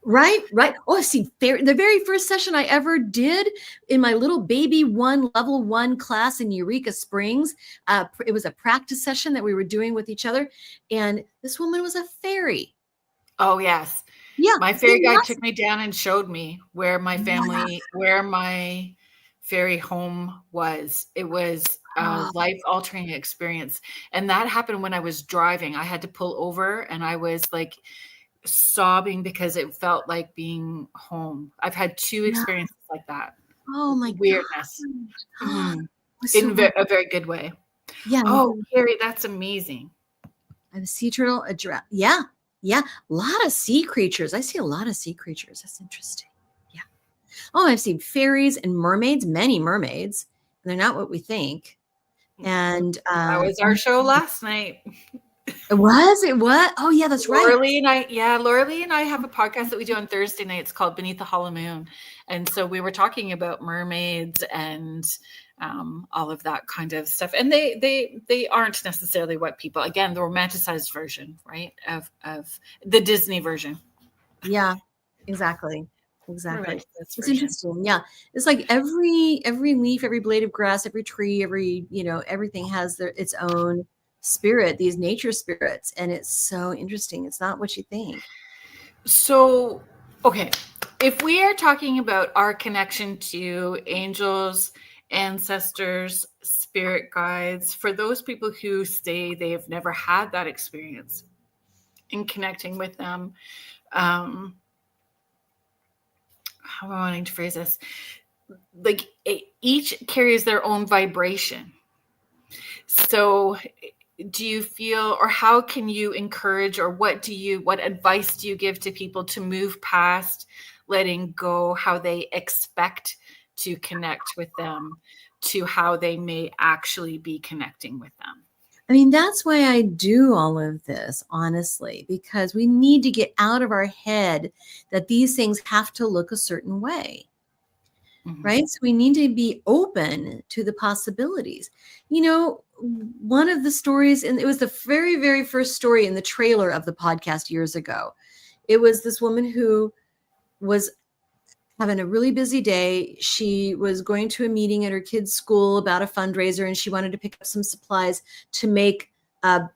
Right. Oh, I've seen the very first session I ever did in my little baby level 1 class in Eureka Springs. It was a practice session that we were doing with each other. And this woman was a fairy. Oh, yes. Yeah. My fairy guide took me down and showed me where my fairy home was. It was a life-altering experience. And that happened when I was driving. I had to pull over and I was like sobbing because it felt like being home. I've had 2 experiences like that. Oh my weirdness. In a very good way. Yeah. Oh, Carrie, that's amazing. I have a sea turtle, a giraffe. Yeah. A lot of sea creatures. I see a lot of sea creatures. That's interesting. Yeah. Oh, I've seen fairies and mermaids, many mermaids. They're not what we think. And that was our show last night. It was? Oh, yeah, that's right. Laura Lee and I have a podcast that we do on Thursday nights called Beneath the Hollow Moon. And so we were talking about mermaids and all of that kind of stuff. And they aren't necessarily what people, again, the romanticized version, right, of the Disney version. Yeah, exactly. exactly. Right. That's It's for sure. interesting. Yeah. It's like every leaf, every blade of grass, every tree, every, everything has its own spirit, these nature spirits. And it's so interesting. It's not what you think. So, okay, if we are talking about our connection to angels, ancestors, spirit guides, for those people who say they have never had that experience in connecting with them, how am I wanting to phrase this? Like each carries their own vibration. So do you feel, or how can you encourage, or what advice do you give to people to move past letting go how they expect to connect with them to how they may actually be connecting with them? I mean, that's why I do all of this, honestly, because we need to get out of our head that these things have to look a certain way. Mm-hmm. Right? So we need to be open to the possibilities. One of the stories, and it was the very, very first story in the trailer of the podcast years ago. It was this woman who was having a really busy day. She was going to a meeting at her kid's school about a fundraiser, and she wanted to pick up some supplies to make a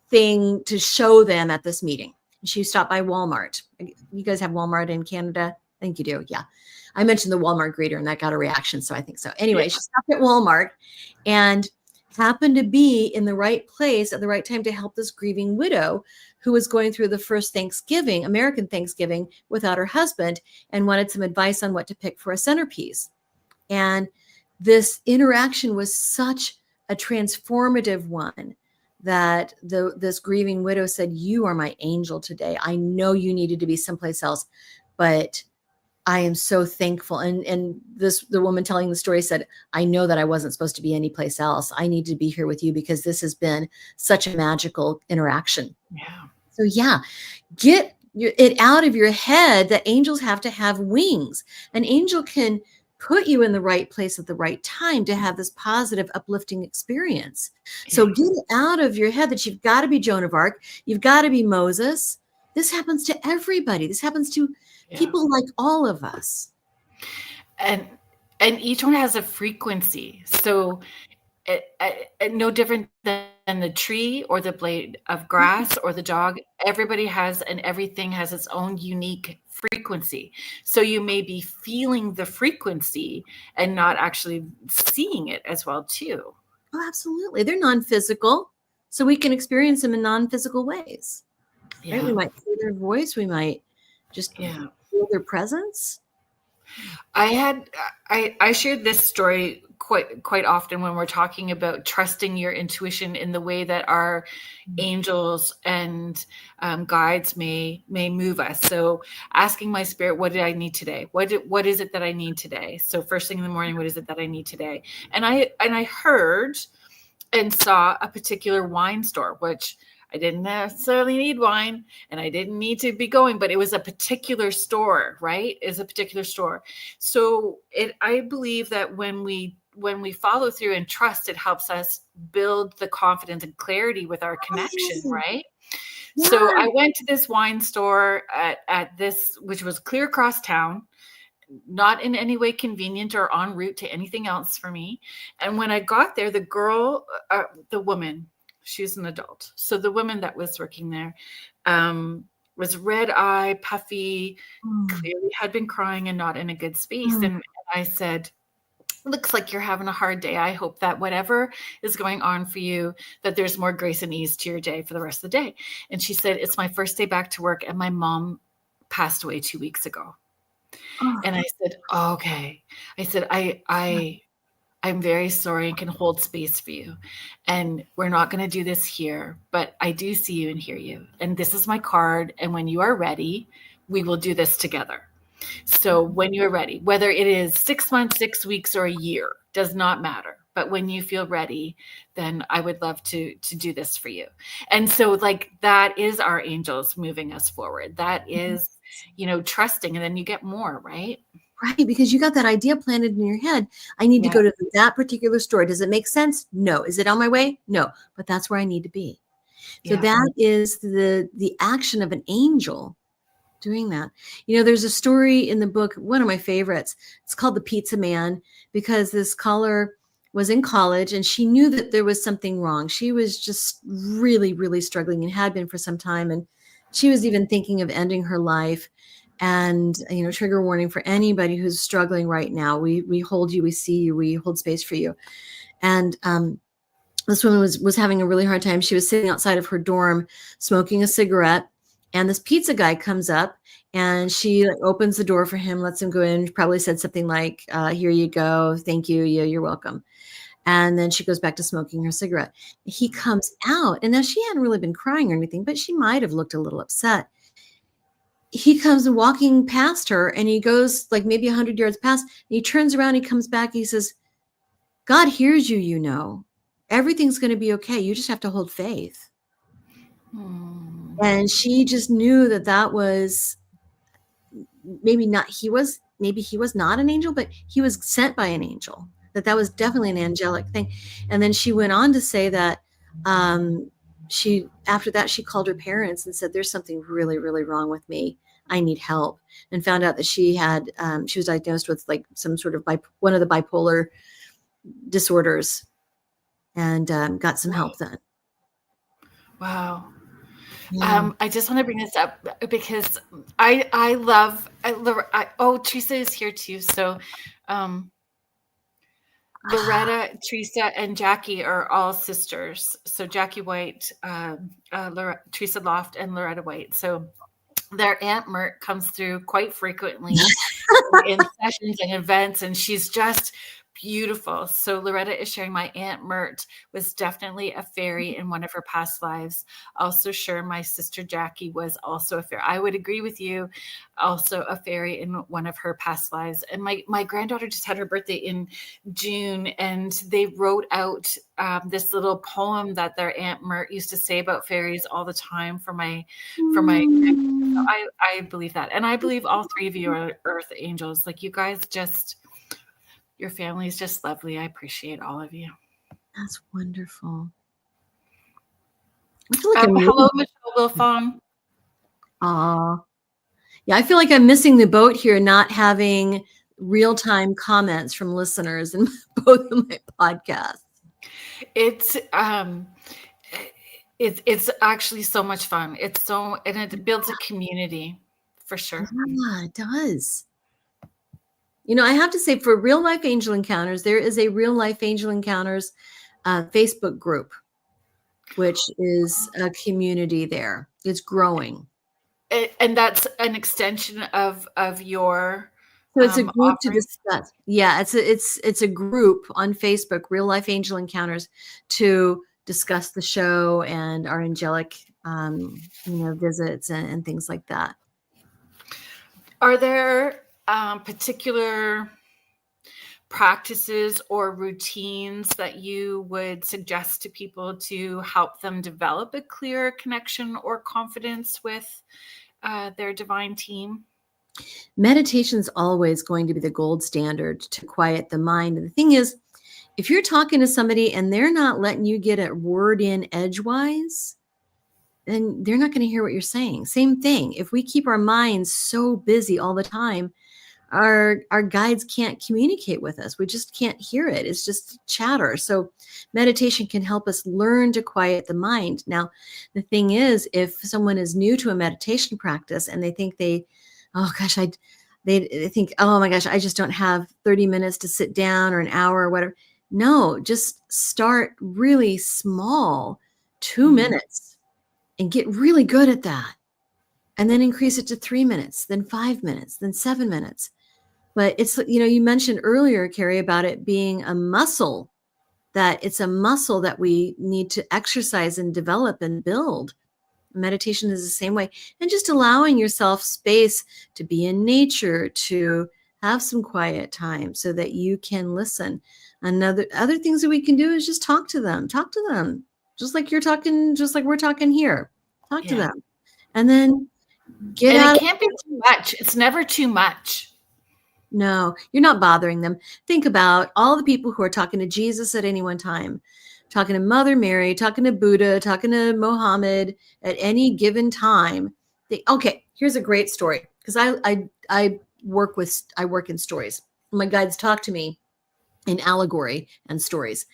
thing to show them at this meeting. She stopped by Walmart. You guys have Walmart in Canada? I think you do. Yeah. I mentioned the Walmart greeter and that got a reaction. So I think so. Anyway, She stopped at Walmart and happened to be in the right place at the right time to help this grieving widow who was going through the first Thanksgiving, American Thanksgiving, without her husband, and wanted some advice on what to pick for a centerpiece. And this interaction was such a transformative one that this grieving widow said, "You are my angel today. I know you needed to be someplace else, but I am so thankful." And the woman telling the story said, "I know that I wasn't supposed to be anyplace else. I need to be here with you because this has been such a magical interaction." Yeah. So yeah, get it out of your head that angels have to have wings. An angel can put you in the right place at the right time to have this positive, uplifting experience. So get it out of your head that you've got to be Joan of Arc. You've got to be Moses. This happens to everybody. This happens to people like all of us. And each one has a frequency. So no different than the tree or the blade of grass or the dog. Everybody has, and everything has its own unique frequency. So you may be feeling the frequency and not actually seeing it as well too. Oh, absolutely. They're non-physical. So we can experience them in non-physical ways. Yeah. Right? We might hear their voice. We might just feel their presence. I shared this story quite often when we're talking about trusting your intuition in the way that our angels and guides may move us. So asking my spirit, what did I need today? What is it that I need today? So first thing in the morning, what is it that I need today? And I heard and saw a particular wine store, which I didn't necessarily need wine and I didn't need to be going, but it was a particular store, right? It's a particular store. So I believe that when we follow through and trust, it helps us build the confidence and clarity with our connection, right? Yeah. So I went to this wine store at this, which was clear across town, not in any way convenient or en route to anything else for me. And when I got there, the woman, she's an adult. So the woman that was working there was red-eyed, puffy, clearly had been crying and not in a good space. And I said, "Looks like you're having a hard day. I hope that whatever is going on for you, that there's more grace and ease to your day for the rest of the day." And she said, "It's my first day back to work and my mom passed away 2 weeks ago." And I said, "Oh, okay." I said, I'm very sorry and can hold space for you. And we're not going to do this here, but I do see you and hear you. And this is my card. And when you are ready, we will do this together. So when you're ready, whether it is 6 months, 6 weeks, or a year, does not matter. But when you feel ready, then I would love to do this for you. And so like that is our angels moving us forward. That is, trusting, and then you get more, right? Right, because you got that idea planted in your head. I need to go to that particular store. Does it make sense? No. Is it on my way? No. But that's where I need to be. So that is the action of an angel doing that. There's a story in the book, one of my favorites. It's called The Pizza Man, because this caller was in college and she knew that there was something wrong. She was just really, really struggling and had been for some time. And she was even thinking of ending her life. And, trigger warning for anybody who's struggling right now. We hold you, we see you, we hold space for you. And this woman was having a really hard time. She was sitting outside of her dorm smoking a cigarette. And this pizza guy comes up and she opens the door for him, lets him go in, probably said something like, here you go. Thank you. Yeah, you're welcome. And then she goes back to smoking her cigarette. He comes out, and now she hadn't really been crying or anything, but she might have looked a little upset. He comes walking past her and he goes like maybe 100 yards past. And he turns around, he comes back, he says, God hears you, everything's going to be okay. You just have to hold faith. And she just knew that was maybe he was not an angel, but he was sent by an angel, that was definitely an angelic thing. And then she went on to say that after that, she called her parents and said, there's something really, really wrong with me. I need help. And found out that she was diagnosed with like some sort of one of the bipolar disorders, and got some help then. Wow. Yeah. I just want to bring this up because Teresa is here too. So, Loretta, Teresa, and Jackie are all sisters. So Jackie White, Teresa Loft, and Loretta White. So their Aunt Mert comes through quite frequently in sessions and events, and she's just beautiful. So Loretta is sharing my Aunt Mert was definitely a fairy in one of her past lives. Also sure my sister Jackie was also a fairy. I would agree with you. Also a fairy in one of her past lives. And my granddaughter just had her birthday in June, and they wrote out this little poem that their Aunt Mert used to say about fairies all the time for my so I believe that. And I believe all three of you are earth angels. Like, you guys your family is just lovely. I appreciate all of you. That's wonderful. I feel like hello, Michelle Wilfong. Yeah, I feel like I'm missing the boat here, not having real-time comments from listeners in both of my podcasts. It's actually so much fun. And it builds a community for sure. Yeah, it does. I have to say, for Real Life Angel Encounters, there is a Real Life Angel Encounters Facebook group, which is a community there. It's growing. And that's an extension of your. So it's a group to discuss. Yeah, it's a group on Facebook, Real Life Angel Encounters, to discuss the show and our angelic, visits and things like that. Are there particular practices or routines that you would suggest to people to help them develop a clear connection or confidence with their divine team? Meditation is always going to be the gold standard to quiet the mind. And the thing is, if you're talking to somebody and they're not letting you get a word in edgewise, then they're not going to hear what you're saying. Same thing. If we keep our minds so busy all the time, our guides can't communicate with us. We just can't hear it. It's just chatter. So meditation can help us learn to quiet the mind. Now, the thing is, if someone is new to a meditation practice and they think they think, oh my gosh, I just don't have 30 minutes to sit down, or an hour or whatever. No, just start really small, 2 minutes, and get really good at that. And then increase it to 3 minutes, then 5 minutes, then 7 minutes. But it's, you mentioned earlier, Kerri, about it being a muscle, that it's a muscle that we need to exercise and develop and build. Meditation is the same way. And just allowing yourself space to be in nature, to have some quiet time so that you can listen. Other things that we can do is just talk to them, just like we're talking here. Talk to them. And then get out. It can't be too much. It's never too much. No, you're not bothering them. Think about all the people who are talking to Jesus at any one time, talking to Mother Mary, talking to Buddha, talking to Mohammed at any given time. Here's a great story, because I work in stories. My guides talk to me in allegory and stories.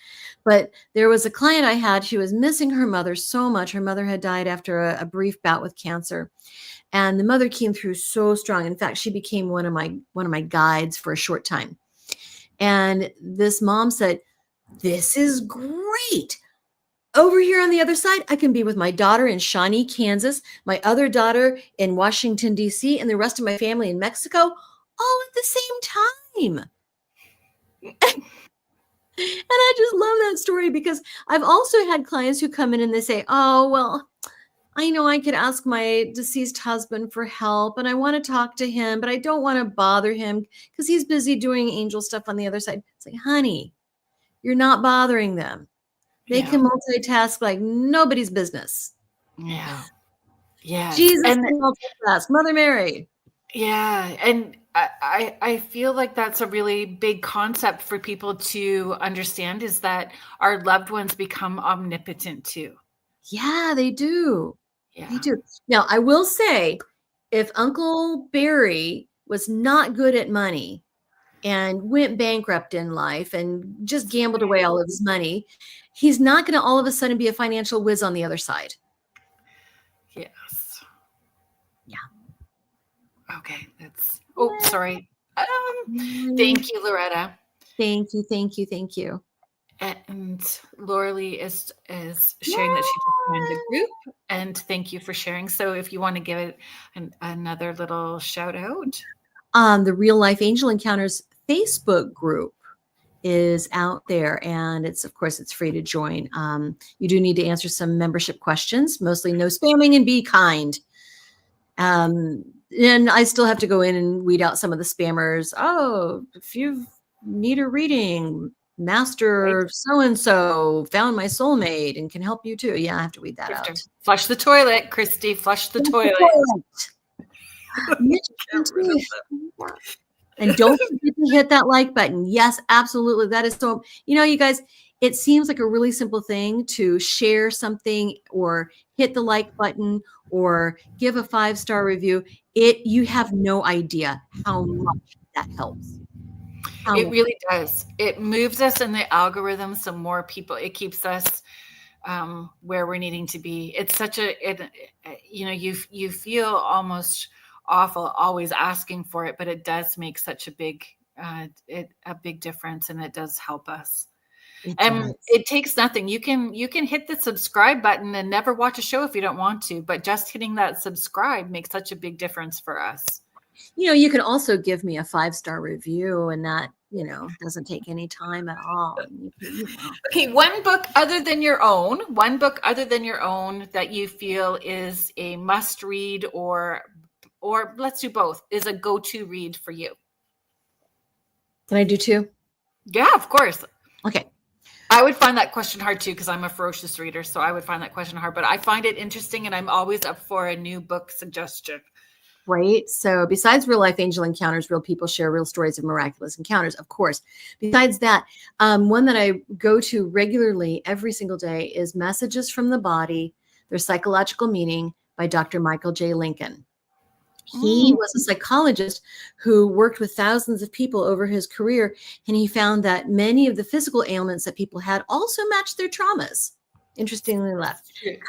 But there was a client I had. She was missing her mother so much. Her mother had died after a brief bout with cancer, and the mother came through so strong. In fact, she became one of my guides for a short time. And this mom said, "This is great. Over here on the other side, I can be with my daughter in Shawnee, Kansas, my other daughter in Washington, D.C., and the rest of my family in Mexico, all at the same time." And I just love that story, because I've also had clients who come in and they say, "Oh, well, I know I could ask my deceased husband for help, and I want to talk to him, but I don't want to bother him because he's busy doing angel stuff on the other side." It's like, honey, you're not bothering them. They can multitask like nobody's business. Yeah. Yeah. Jesus can multitask. Mother Mary. Yeah. And I feel like that's a really big concept for people to understand, is that our loved ones become omnipotent too. Yeah, they do. Yeah. They do. Now, I will say, if Uncle Barry was not good at money and went bankrupt in life and just gambled away all of his money, he's not going to all of a sudden be a financial whiz on the other side. Yes. Yeah. Okay. Sorry. Thank you, Loretta. Thank you. Thank you. Thank you. And Lauralee is sharing that she just joined the group, and thank you for sharing. So if you want to give it another little shout out. The Real Life Angel Encounters Facebook group is out there, and it's free to join. You do need to answer some membership questions, mostly no spamming, and be kind. And I still have to go in and weed out some of the spammers. "Oh, if you need a reading, Master so-and-so found my soulmate and can help you too." Yeah, I have to weed that out. Flush the toilet, Christy. Flush the toilet. And don't forget to hit that like button. Yes, absolutely. That is so, you guys, it seems like a really simple thing to share something or hit the like button or give a 5-star review. You have no idea how much that helps. It really does. It moves us in the algorithm, so more people, it keeps us where we're needing to be. It's such you feel almost awful always asking for it, but it does make such a big difference, and it does help us. It takes nothing. You can hit the subscribe button and never watch a show if you don't want to, but just hitting that subscribe makes such a big difference for us. You can also give me a 5-star review, and that, doesn't take any time at all. Okay, one book other than your own that you feel is a must read, or let's do both, is a go-to read for you. Can I do 2? Yeah, of course. Okay. I would find that question hard too, because I'm a ferocious reader, so I would find that question hard, but I find it interesting, and I'm always up for a new book suggestion. Right. So besides Real Life Angel Encounters, real people share real stories of miraculous encounters, of course. Besides that, one that I go to regularly every single day is Messages from the Body, Their Psychological Meaning by Dr. Michael J. Lincoln. He was a psychologist who worked with thousands of people over his career, and he found that many of the physical ailments that people had also matched their traumas. Interestingly enough,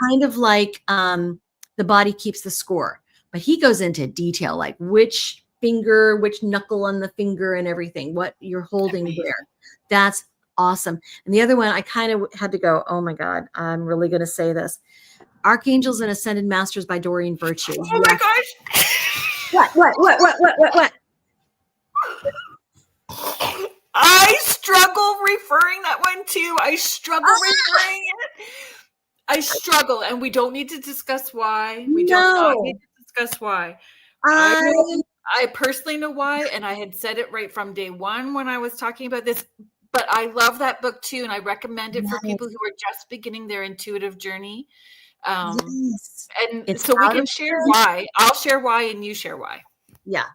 kind of like the body keeps the score. But he goes into detail, like which finger, which knuckle on the finger and everything, what you're holding there. That's awesome. And the other one, I kind of had to go, oh my God, I'm really going to say this. Archangels and Ascended Masters by Doreen Virtue. Oh my gosh. What? I struggle referring that one too. I struggle referring it. I struggle, and we don't need to discuss why. We don't need to discuss why. I personally know why, and I had said it right from day one when I was talking about this, but I love that book too, and I recommend it for people who are just beginning their intuitive journey. Yes. And it's so we can share why. I'll share why, and you share why. Yeah.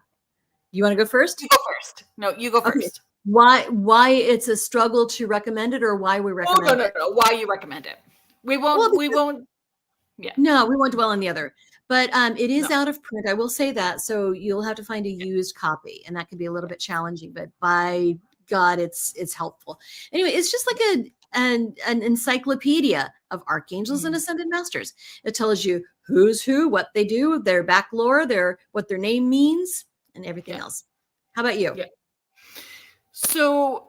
You want to go first? You go first. No, you go first. Why it's a struggle to recommend it, or why we recommend it? No. Why you recommend it. We won't. Yeah. No, we won't dwell on the other. But it is No. out of print. I will say that. So you'll have to find a used copy, and that can be a little bit challenging, but by God, it's helpful. Anyway, it's just like an encyclopedia of archangels and ascended masters. It tells you who's who, what they do, their back lore, what their name means, and everything else. How about you? Yeah. So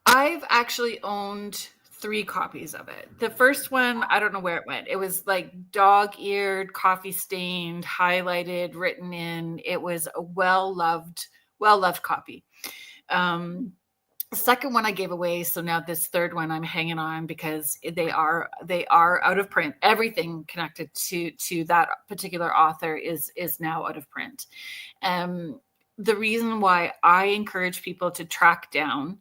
I've actually owned 3 copies of it. The first one, I don't know where it went. It was like dog-eared, coffee-stained, highlighted, written in. It was a well-loved copy. Second one I gave away. So now this third one I'm hanging on because they are out of print. Everything connected to that particular author is now out of print. The reason why I encourage people to track down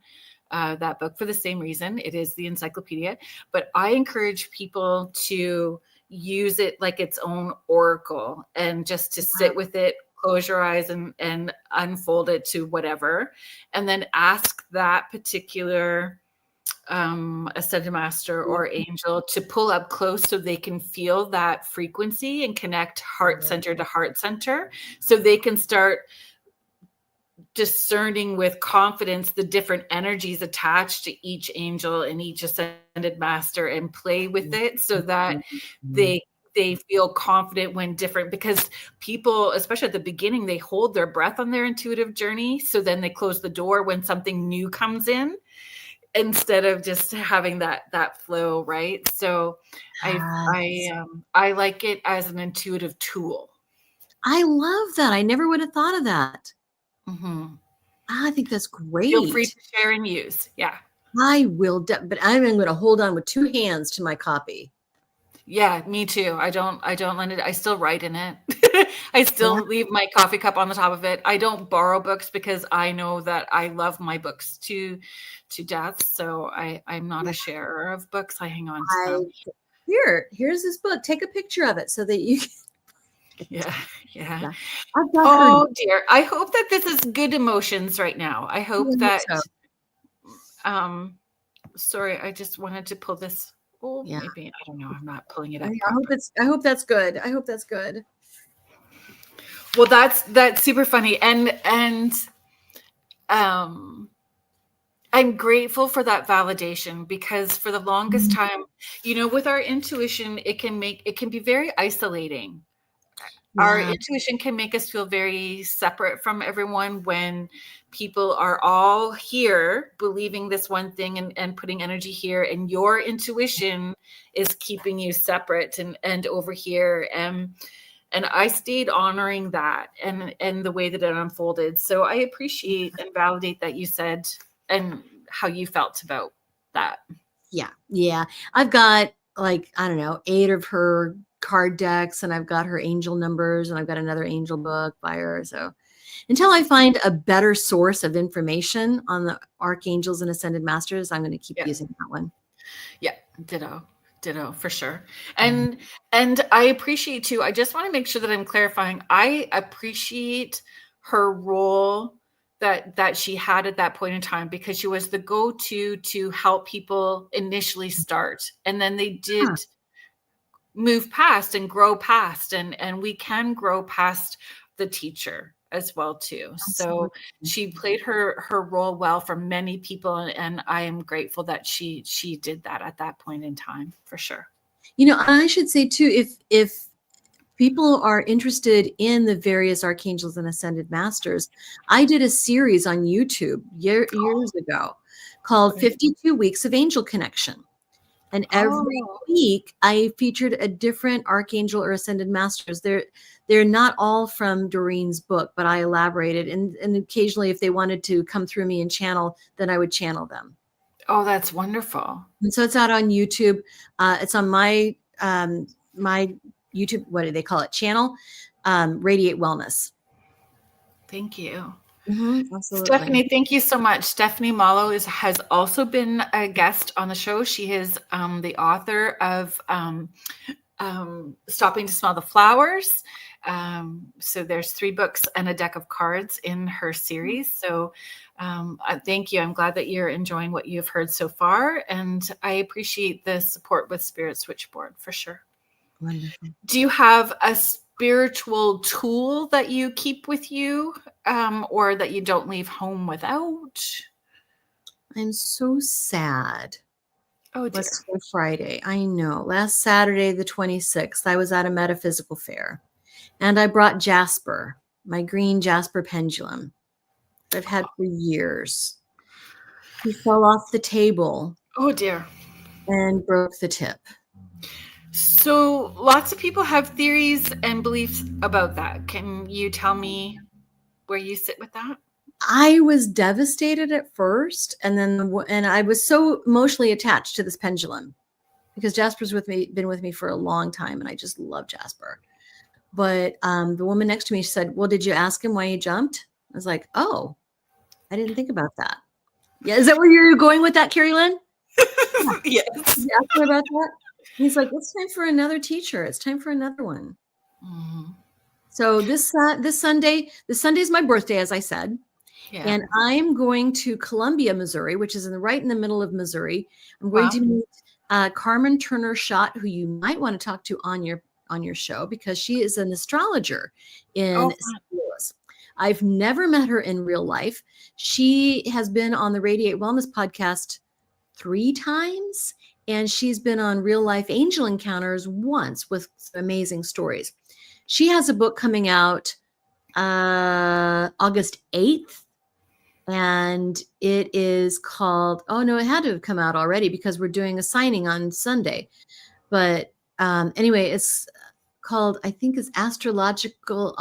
that book for the same reason, it is the encyclopedia, but I encourage people to use it like its own oracle and just to sit with it, close your eyes and unfold it to whatever, and then ask that particular ascended master or angel to pull up close so they can feel that frequency and connect heart center to heart center, so they can start discerning with confidence the different energies attached to each angel and each ascended master, and play with it so that they feel confident when different, because people, especially at the beginning, they hold their breath on their intuitive journey. So then they close the door when something new comes in, instead of just having that flow. Right. So I like it as an intuitive tool. I love that. I never would have thought of that. Mm-hmm. I think that's great. Feel free to share and use. Yeah. I will, but I'm going to hold on with 2 hands to my copy. Yeah, me too. I don't lend it. I still write in it. I still leave my coffee cup on the top of it. I don't borrow books because I know that I love my books to death. So I'm not a sharer of books. I hang on to them. Here's this book. Take a picture of it so that you can. Yeah. I've got Oh dear. I hope that this is good emotions right now. I hope that sorry, I just wanted to pull this. Oh, maybe, I don't know. I'm not pulling it up. I hope that's good. I hope that's good. Well, that's super funny. And I'm grateful for that validation, because for the longest time, with our intuition, it can be very isolating. Our intuition can make us feel very separate from everyone when people are all here believing this one thing and putting energy here, and your intuition is keeping you separate and over here. And I stayed honoring that and the way that it unfolded. So I appreciate and validate that you said and how you felt about that. Yeah. I've got 8 of her card decks, and I've got her angel numbers, and I've got another angel book by her. So until I find a better source of information on the archangels and ascended masters, I'm going to keep using that one. Yeah, ditto for sure. And I appreciate too, I just want to make sure that I'm clarifying, I appreciate her role that she had at that point in time, because she was the go-to to help people initially start, and then they did move past and grow past, and we can grow past the teacher as well too. Absolutely. So she played her role well for many people, and I am grateful that she did that at that point in time, for sure. I should say too, if people are interested in the various archangels and ascended masters, I did a series on YouTube years ago called 52 Weeks of Angel Connection. And every week I featured a different archangel or ascended masters. They're not all from Doreen's book, but I elaborated. And occasionally, if they wanted to come through me and channel, then I would channel them. Oh, that's wonderful. And so it's out on YouTube. It's on my my YouTube, what do they call it? Channel, Radiate Wellness. Thank you. Mm-hmm, Stephanie, thank you so much. Stephanie Malo has also been a guest on the show. She is the author of Stopping to Smell the Flowers. So there's 3 books and a deck of cards in her series. So thank you. I'm glad that you're enjoying what you've heard so far. And I appreciate the support with Spirit Switchboard, for sure. Wonderful. Do you have a spiritual tool that you keep with you, or that you don't leave home without? I'm so sad. Oh dear. What's today? Friday. I know. Last Saturday, the 26th, I was at a metaphysical fair and I brought Jasper, my green Jasper pendulum I've had for years. He fell off the table Oh dear. and broke the tip. So lots of people have theories and beliefs about that. Can you tell me where you sit with that? I was devastated at first, and I was so emotionally attached to this pendulum because Jasper's been with me for a long time, and I just love Jasper. But the woman next to me said, "Well, did you ask him why he jumped?" I was like, "Oh, I didn't think about that." Yeah, is that where you're going with that, Kerrilynn? Yes. You asked him about that. He's like, "It's time for another teacher. It's time for another one." Mm-hmm. So this Sunday is my birthday, as I said. Yeah. And I'm going to Columbia, Missouri, which is right in the middle of Missouri. I'm going to meet Carmen Turner Schott, who you might want to talk to on your show because she is an astrologer in St. Louis. I've never met her in real life. She has been on the Radiate Wellness podcast 3 times, and she's been on Real Life Angel Encounters once with amazing stories. She has a book coming out August 8th. And it is called, oh no, it had to have come out already because we're doing a signing on Sunday. But anyway, it's called, I think it's Astrological.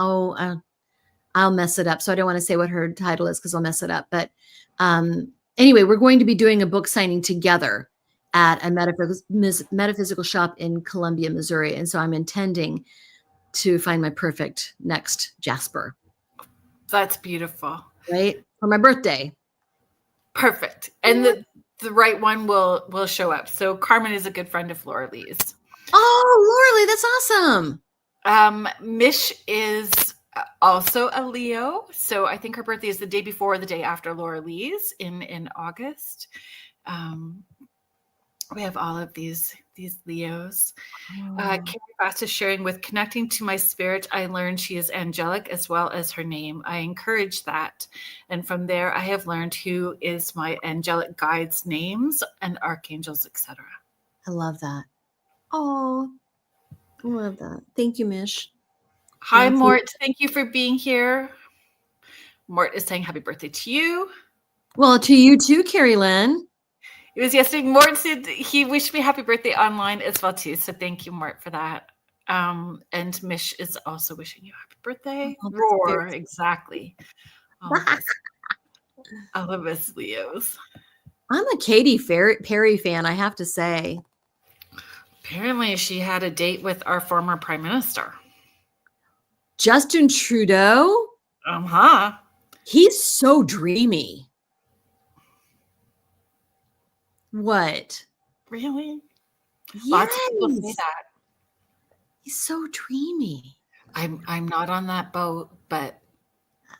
I'll mess it up. So I don't want to say what her title is because I'll mess it up. But anyway, we're going to be doing a book signing together at a metaphysical shop in Columbia, Missouri. And so I'm intending to find my perfect next Jasper. That's beautiful. Right? For my birthday. Perfect. And the right one will show up. So Carmen is a good friend of Laura Lee's. Oh, Laura Lee, that's awesome. Mish is also a Leo. So I think her birthday is the day before or the day after Laura Lee's in August. We have all of these Leos. Carrie Fast is sharing with connecting to my spirit. I learned she is angelic as well as her name. I encourage that. And from there, I have learned who is my angelic guides' names and archangels, etc. I love that. Oh, I love that. Thank you, Mish. Hi, Mort. Thank you for being here. Mort is saying happy birthday to you. Well, to you too, Kerrilynn. It was yesterday. Mort said he wished me happy birthday online as well too. So thank you, Mort, for that. And Mish is also wishing you happy birthday. Roar, exactly. All of us Leos. I'm a Katy Perry fan, I have to say. Apparently, she had a date with our former prime minister, Justin Trudeau. He's so dreamy. What? Really? Yes. Lots of people say that. He's so dreamy. I'm not on that boat, but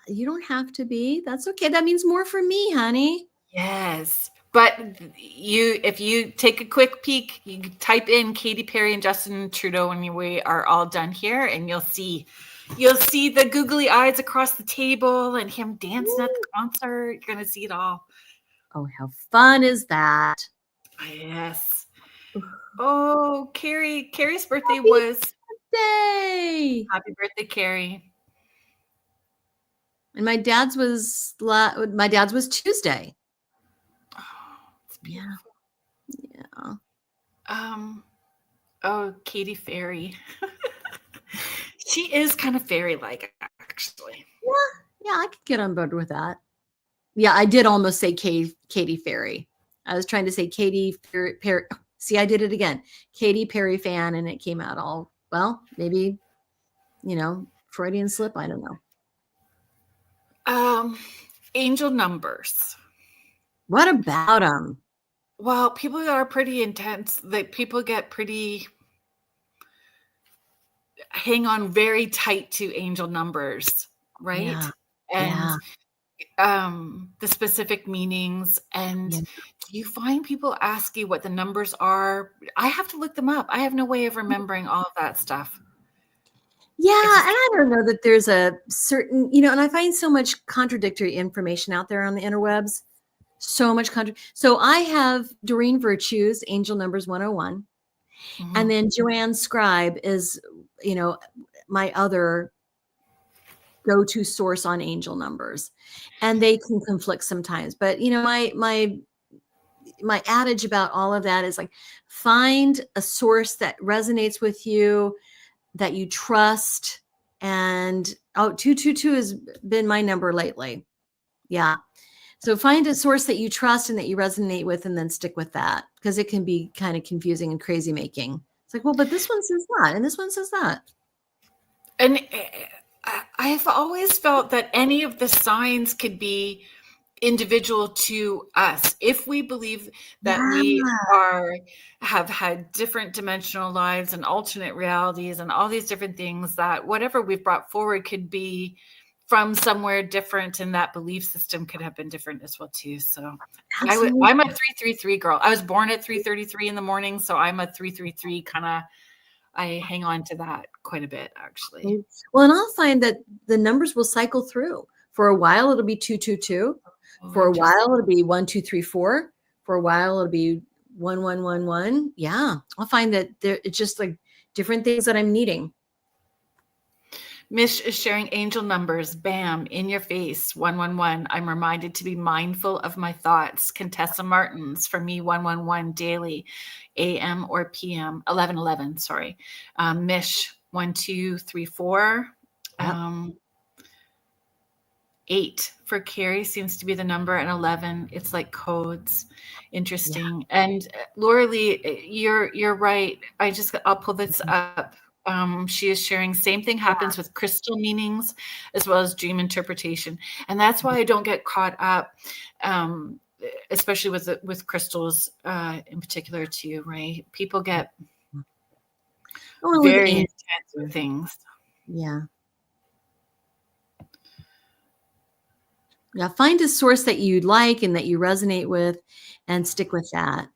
you don't have to be. That's okay. That means more for me, honey. Yes. But if you take a quick peek, you can type in Katy Perry and Justin Trudeau when we are all done here, and you'll see the googly eyes across the table and him dancing at the concert. You're gonna see it all. Oh, how fun is that? Yes. Oh, Carrie's birthday was Day. Happy birthday, Carrie. And my dad's was Tuesday. Oh, it's beautiful. Yeah. Oh, Katy Fairy. She is kind of fairy-like, actually. Yeah, I could get on board with that. Yeah, I did almost say Katy Fairy. I was trying to say Katy Perry. See, I did it again. Katy Perry fan, and it came out all, well, maybe, Freudian slip. I don't know. Angel numbers. What about them? Well, people are pretty intense. People get pretty hang on very tight to angel numbers, right? Yeah. And the specific meanings. And do you find people ask you what the numbers are? I have to look them up. I have no way of remembering all of that stuff. Yeah, and I don't know that there's a certain, and I find so much contradictory information out there on the interwebs. So much So I have Doreen Virtue's Angel Numbers 101. Mm-hmm. And then Joanne Scribe is, my other go-to source on angel numbers. And they can conflict sometimes. But my adage about all of that is like, find a source that resonates with you, that you trust. And 222 has been my number lately. Yeah. So find a source that you trust and that you resonate with, and then stick with that, because it can be kind of confusing and crazy making. It's like, well, but this one says that, and this one says that. And I've always felt that any of the signs could be individual to us. If we believe that we have had different dimensional lives and alternate realities and all these different things, that whatever we've brought forward could be from somewhere different, and that belief system could have been different as well too. So I'm a 333 girl. I was born at 3:33 in the morning, so I'm a 333 kind of. I hang on to that quite a bit, actually. Well, and I'll find that the numbers will cycle through. For a while, it'll be 222. For a while, it'll be 1234. For a while, it'll be 1111. Yeah, I'll find that it's just like different things that I'm needing. Mish is sharing angel numbers. Bam, in your face. 111. I'm reminded to be mindful of my thoughts. Contessa Martins, for me, 111 daily, AM or PM. 1111. Sorry. Mish, 1234. Yep. 8 for Carrie seems to be the number, and 11. It's like codes. Interesting. Yeah. And Laura Lee, you're right. I'll pull this up. She is sharing same thing happens with crystal meanings as well as dream interpretation. And that's why I don't get caught up, especially with crystals in particular too, right? People get very intense with things. Yeah. Yeah. Find a source that you like and that you resonate with, and stick with that.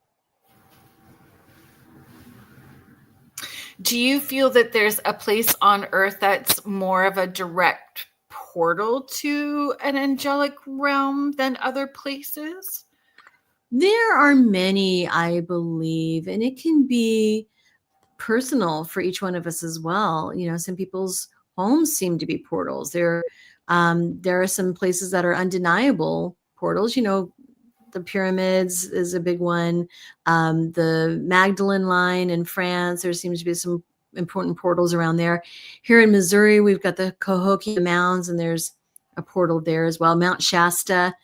Do you feel that there's a place on earth that's more of a direct portal to an angelic realm than other places? There are many, I believe, and it can be personal for each one of us as well. Some people's homes seem to be portals. There are some places that are undeniable portals. The pyramids is a big one. The Magdalene line in France, there seems to be some important portals around there. Here in Missouri, we've got the Cahokia Mounds, and there's a portal there as well. Mount Shasta.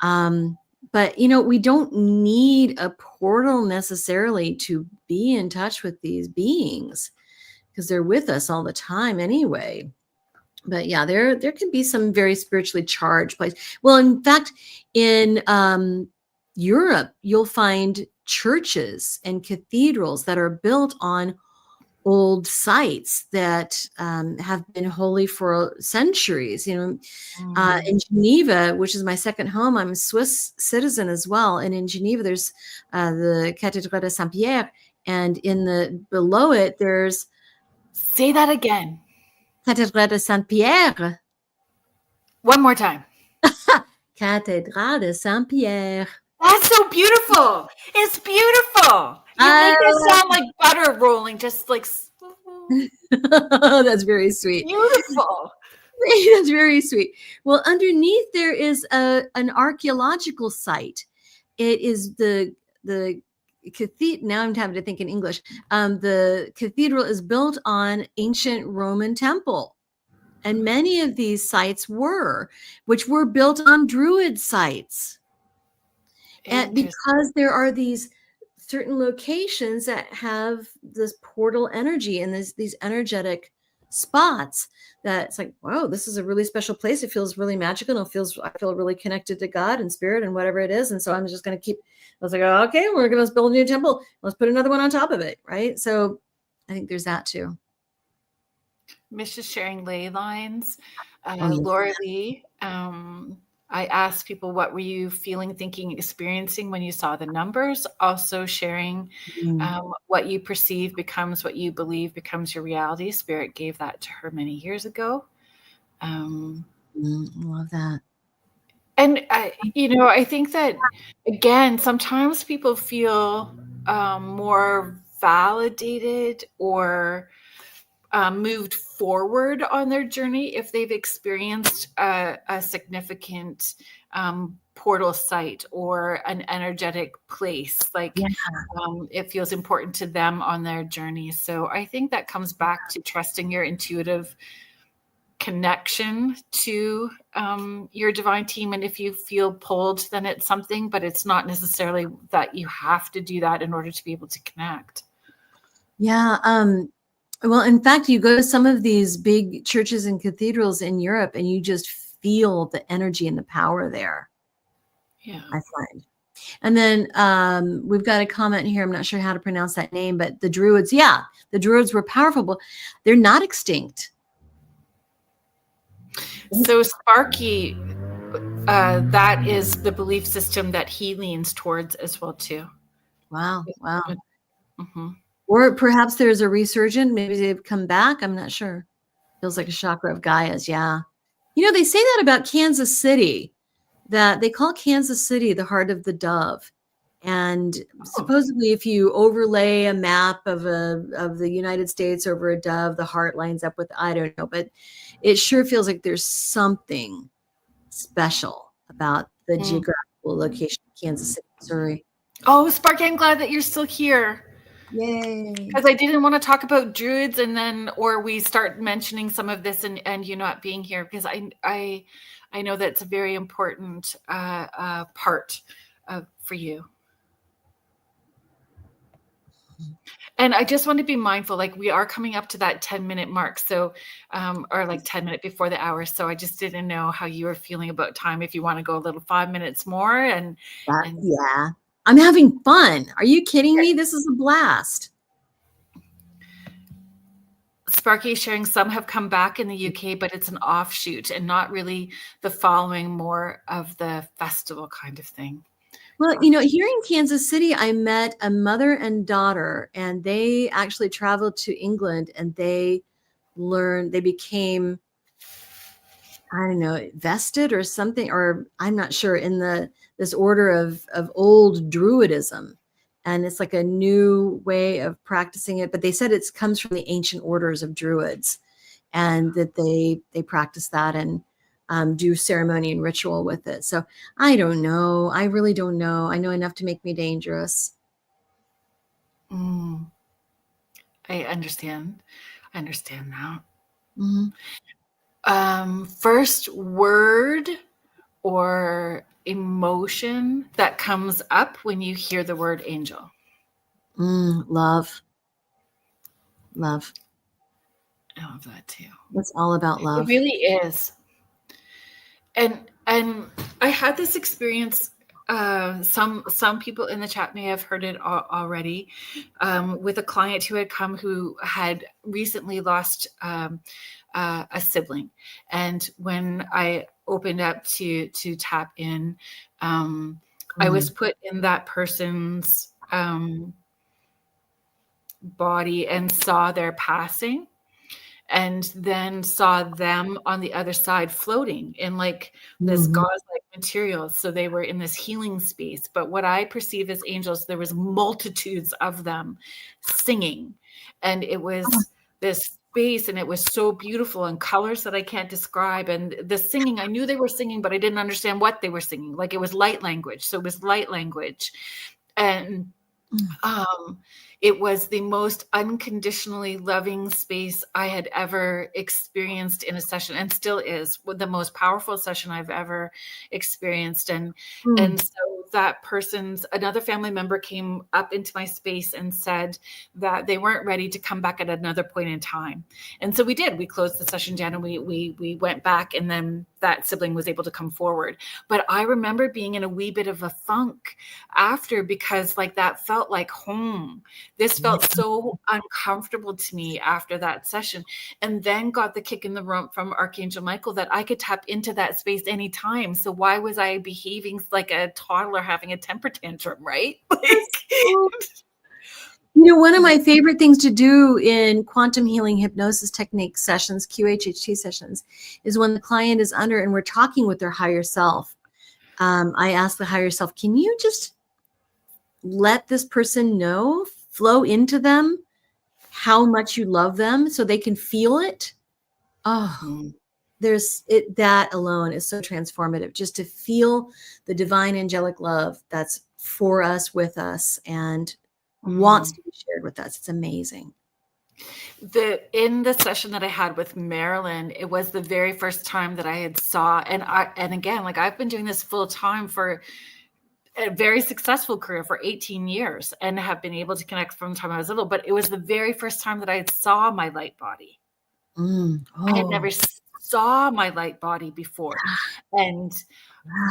But, we don't need a portal necessarily to be in touch with these beings, because they're with us all the time anyway. But yeah, there can be some very spiritually charged place. Well, in fact, in Europe, you'll find churches and cathedrals that are built on old sites that have been holy for centuries. In Geneva, which is my second home, I'm a Swiss citizen as well. And in Geneva, there's the Cathédrale de Saint-Pierre, and below it, there's. Say that again. Cathédrale de Saint-Pierre. One more time. Cathédrale de Saint-Pierre. That's so beautiful. It's beautiful. You make it sound like butter rolling, just like. That's very sweet. Beautiful. That's very sweet. Well, underneath there is an archaeological site. It is the cathedral. Now I'm having to think in English. The cathedral is built on ancient Roman temple. And many of these sites which were built on Druid sites. And because there are these certain locations that have this portal energy and these energetic spots, that it's like, wow, this is a really special place. It feels really magical. And I feel really connected to God and spirit and whatever it is. And so I'm just going to I was like, okay, we're going to build a new temple. Let's put another one on top of it. Right. So I think there's that too. Mish is sharing ley lines. Laura Lee, I asked people, what were you feeling, thinking, experiencing when you saw the numbers? Also sharing what you perceive becomes what you believe becomes your reality. Spirit gave that to her many years ago. Love that. And, I think that, again, sometimes people feel more validated or moved forward on their journey if they've experienced a significant portal site or an energetic place. Like, it feels important to them on their journey. So I think that comes back to trusting your intuitive connection to your divine team. And if you feel pulled, then it's something, but it's not necessarily that you have to do that in order to be able to connect. Yeah. Well, in fact, you go to some of these big churches and cathedrals in Europe and you just feel the energy and the power there. Yeah. I find. And then we've got a comment here. I'm not sure how to pronounce that name, but the Druids. Yeah, the Druids were powerful, but they're not extinct. So Sparky, that is the belief system that he leans towards as well too. Wow. Mm-hmm. Or perhaps there's a resurgence. Maybe they've come back. I'm not sure. Feels like a chakra of Gaia's. Yeah. They say that about Kansas City, that they call Kansas City the heart of the dove. And supposedly if you overlay a map of the United States over a dove, the heart lines up with, I don't know, but it sure feels like there's something special about the geographical location of Kansas City, Missouri. Oh, Sparky, I'm glad that you're still here. Yay. Because I didn't want to talk about Druids or we start mentioning some of this and you not being here, because I know that's a very important part for you. And I just want to be mindful, like we are coming up to that 10-minute mark. So, or like 10 minutes before the hour. So I just didn't know how you were feeling about time. If you want to go a little 5 minutes more and yeah, I'm having fun. Are you kidding me? This is a blast. Sparky is sharing some have come back in the UK, but it's an offshoot and not really the following more of the festival kind of thing. Well, here in Kansas City, I met a mother and daughter, and they actually traveled to England and they became, I don't know, vested or something, or I'm not sure, in this order of old Druidism. And it's like a new way of practicing it. But they said it comes from the ancient orders of Druids, and that they practice that and do ceremony and ritual with it. So I don't know. I really don't know. I know enough to make me dangerous. I understand. I understand now. First word or emotion that comes up when you hear the word angel? Love. I love that too. It's all about love. It really is. And I had this experience. Some people in the chat may have heard it already, with a client who had come who had recently lost a sibling. And when I opened up to tap in, I was put in that person's body and saw their passing, and then saw them on the other side floating in like this gauze-like material. So they were in this healing space. But what I perceive as angels, there was multitudes of them singing. And it was this space, and it was so beautiful, and colors that I can't describe. And the singing, I knew they were singing, but I didn't understand what they were singing. Like it was light language. So it was light language. And it was the most unconditionally loving space I had ever experienced in a session, and still is the most powerful session I've ever experienced. And so that another family member came up into my space and said that they weren't ready to come back at another point in time. And so we closed the session down, and we went back, and then that sibling was able to come forward. But I remember being in a wee bit of a funk after, because like that felt like home. This felt so uncomfortable to me after that session, and then got the kick in the rump from Archangel Michael that I could tap into that space anytime. So why was I behaving like a toddler having a temper tantrum, right? One of my favorite things to do in Quantum Healing Hypnosis Technique sessions, QHHT sessions, is when the client is under and we're talking with their higher self. I ask the higher self, can you just let this person know, flow into them, how much you love them so they can feel it? Oh, that alone is so transformative, just to feel the divine angelic love that's for us, with us, and wants to be shared with us. It's amazing. In the session that I had with Marilyn, it was the very first time that I had saw, and again, like I've been doing this full time for a very successful career for 18 years and have been able to connect from the time I was little, but it was the very first time that I saw my light body. I had never saw my light body before. And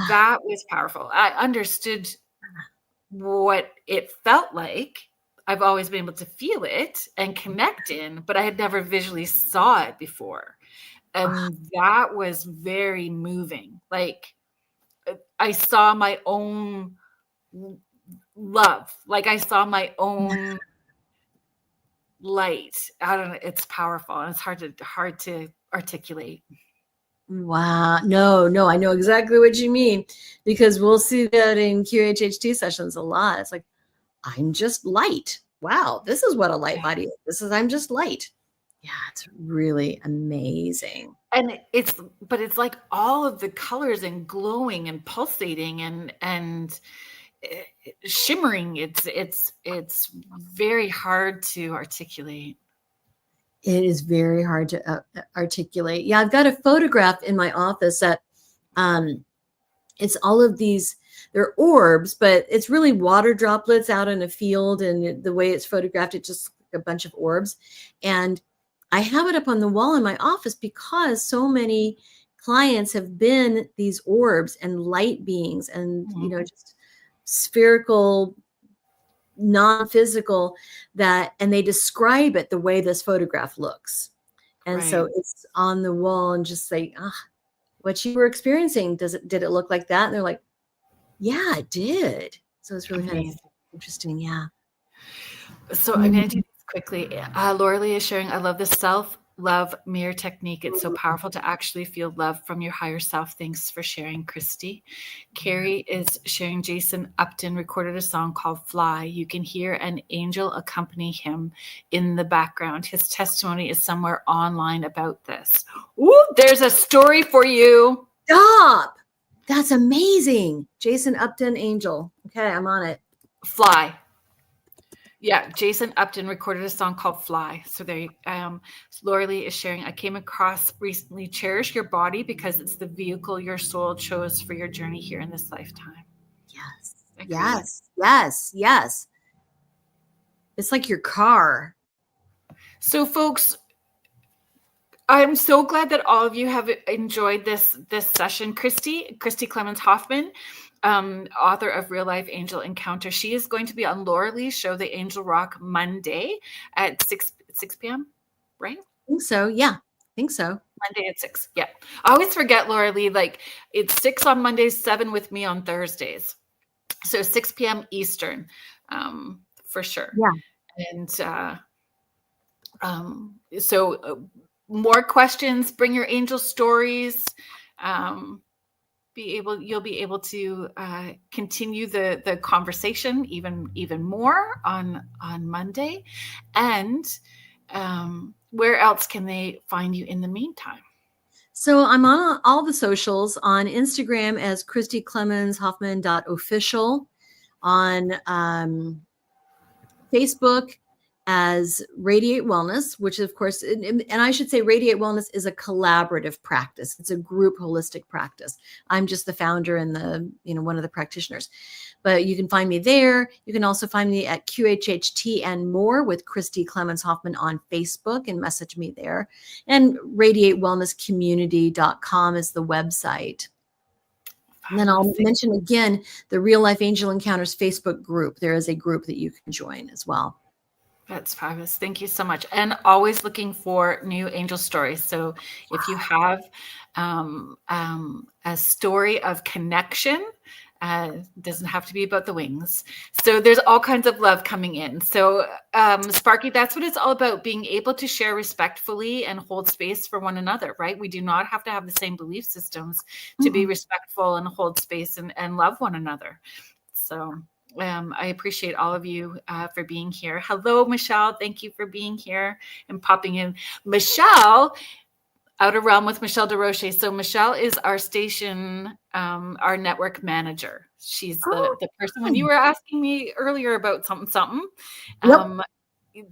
that was powerful. I understood what it felt like. I've always been able to feel it and connect in, but I had never visually saw it before. And that was very moving. Like I saw my own love. Like I saw my own light. I don't know. It's powerful, and it's hard to articulate. Wow. No, I know exactly what you mean, because we'll see that in QHHT sessions a lot. It's like, I'm just light. Wow. This is what a light body is. I'm just light. Yeah. It's really amazing. And it's like all of the colors and glowing and pulsating and shimmering. It's very hard to articulate. It is very hard to articulate. Yeah, I've got a photograph in my office that it's all of these, they're orbs, but it's really water droplets out in a field. And the way it's photographed, it's just a bunch of orbs. And I have it up on the wall in my office because so many clients have been these orbs and light beings and, just spherical, non-physical, and they describe it the way this photograph looks. And so it's on the wall, and just say, what you were experiencing, did it look like that? And they're like, yeah, it did. So it's really kind of interesting. Yeah. So I'm going to do this quickly. Laura Lee is sharing, I love the self-love mirror technique. It's so powerful to actually feel love from your higher self. Thanks for sharing, Christi. Carrie is sharing, Jason Upton recorded a song called Fly. You can hear an angel accompany him in the background. His testimony is somewhere online about this. Ooh, there's a story for you. Stop. That's amazing. Jason Upton, angel. Okay, I'm on it. Fly. Yeah, Jason Upton recorded a song called Fly. So there you Laura Lee is sharing, I came across recently, cherish your body because it's the vehicle your soul chose for your journey here in this lifetime. Yes. It's like your car. So folks, I'm so glad that all of you have enjoyed this session. Christi Clemons Hoffman, author of Real Life Angel Encounter. She is going to be on Laura Lee's show, The Angel Rock, Monday at 6 p.m., right? I think so. Yeah, I think so. Monday at 6. Yeah. I always forget, Laura Lee, like it's 6 on Mondays, 7 with me on Thursdays. So 6 p.m. Eastern, for sure. Yeah. And more questions, bring your angel stories. You'll be able to continue the conversation even more on Monday. And where else can they find you in the meantime? So I'm on all the socials, on Instagram as Christi Clemons Hoffman.official, on Facebook as Radiate Wellness, which of course, and I should say Radiate Wellness is a collaborative practice. It's a group holistic practice. I'm just the founder and one of the practitioners, but you can find me there. You can also find me at QHHT and more with Christi Clemons Hoffman on Facebook and message me there. And radiatewellnesscommunity.com is the website. And then I'll mention again the Real Life Angel Encounters Facebook group. There is a group that you can join as well. That's fabulous. Thank you so much. And always looking for new angel stories. So if you have a story of connection, doesn't have to be about the wings. So there's all kinds of love coming in. So Sparky, that's what it's all about, being able to share respectfully and hold space for one another, right? We do not have to have the same belief systems to be respectful and hold space and love one another. So I appreciate all of you for being here. Hello, Michelle. Thank you for being here and popping in. Michelle, Outer Realm with Michelle DeRoche. So Michelle is our station, our network manager. She's the person, when you were asking me earlier about something,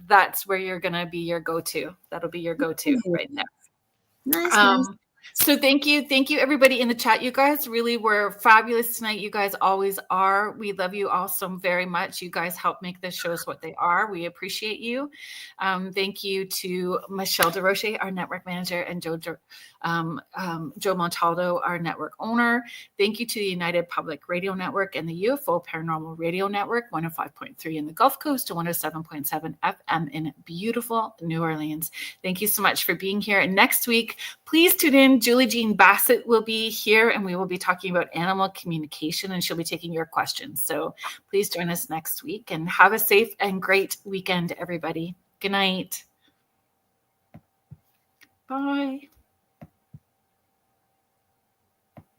that's where you're going to be your go-to. That'll be your go-to right there. Nice. So thank you everybody in the chat. You guys really were fabulous tonight. You guys always are. We love you all so very much. You guys help make the shows what they are. We appreciate you. Thank you to Michelle DeRoche, our network manager, and Joe Montaldo, our network owner. Thank you to the United Public Radio Network and the UFO Paranormal Radio Network, 105.3 in the Gulf Coast to 107.7 FM in beautiful New Orleans. Thank you so much for being here. And next week, please tune in. Julie Jean Bassett will be here, and we will be talking about animal communication, and she'll be taking your questions. So please join us next week, and have a safe and great weekend, everybody. Good night. Bye.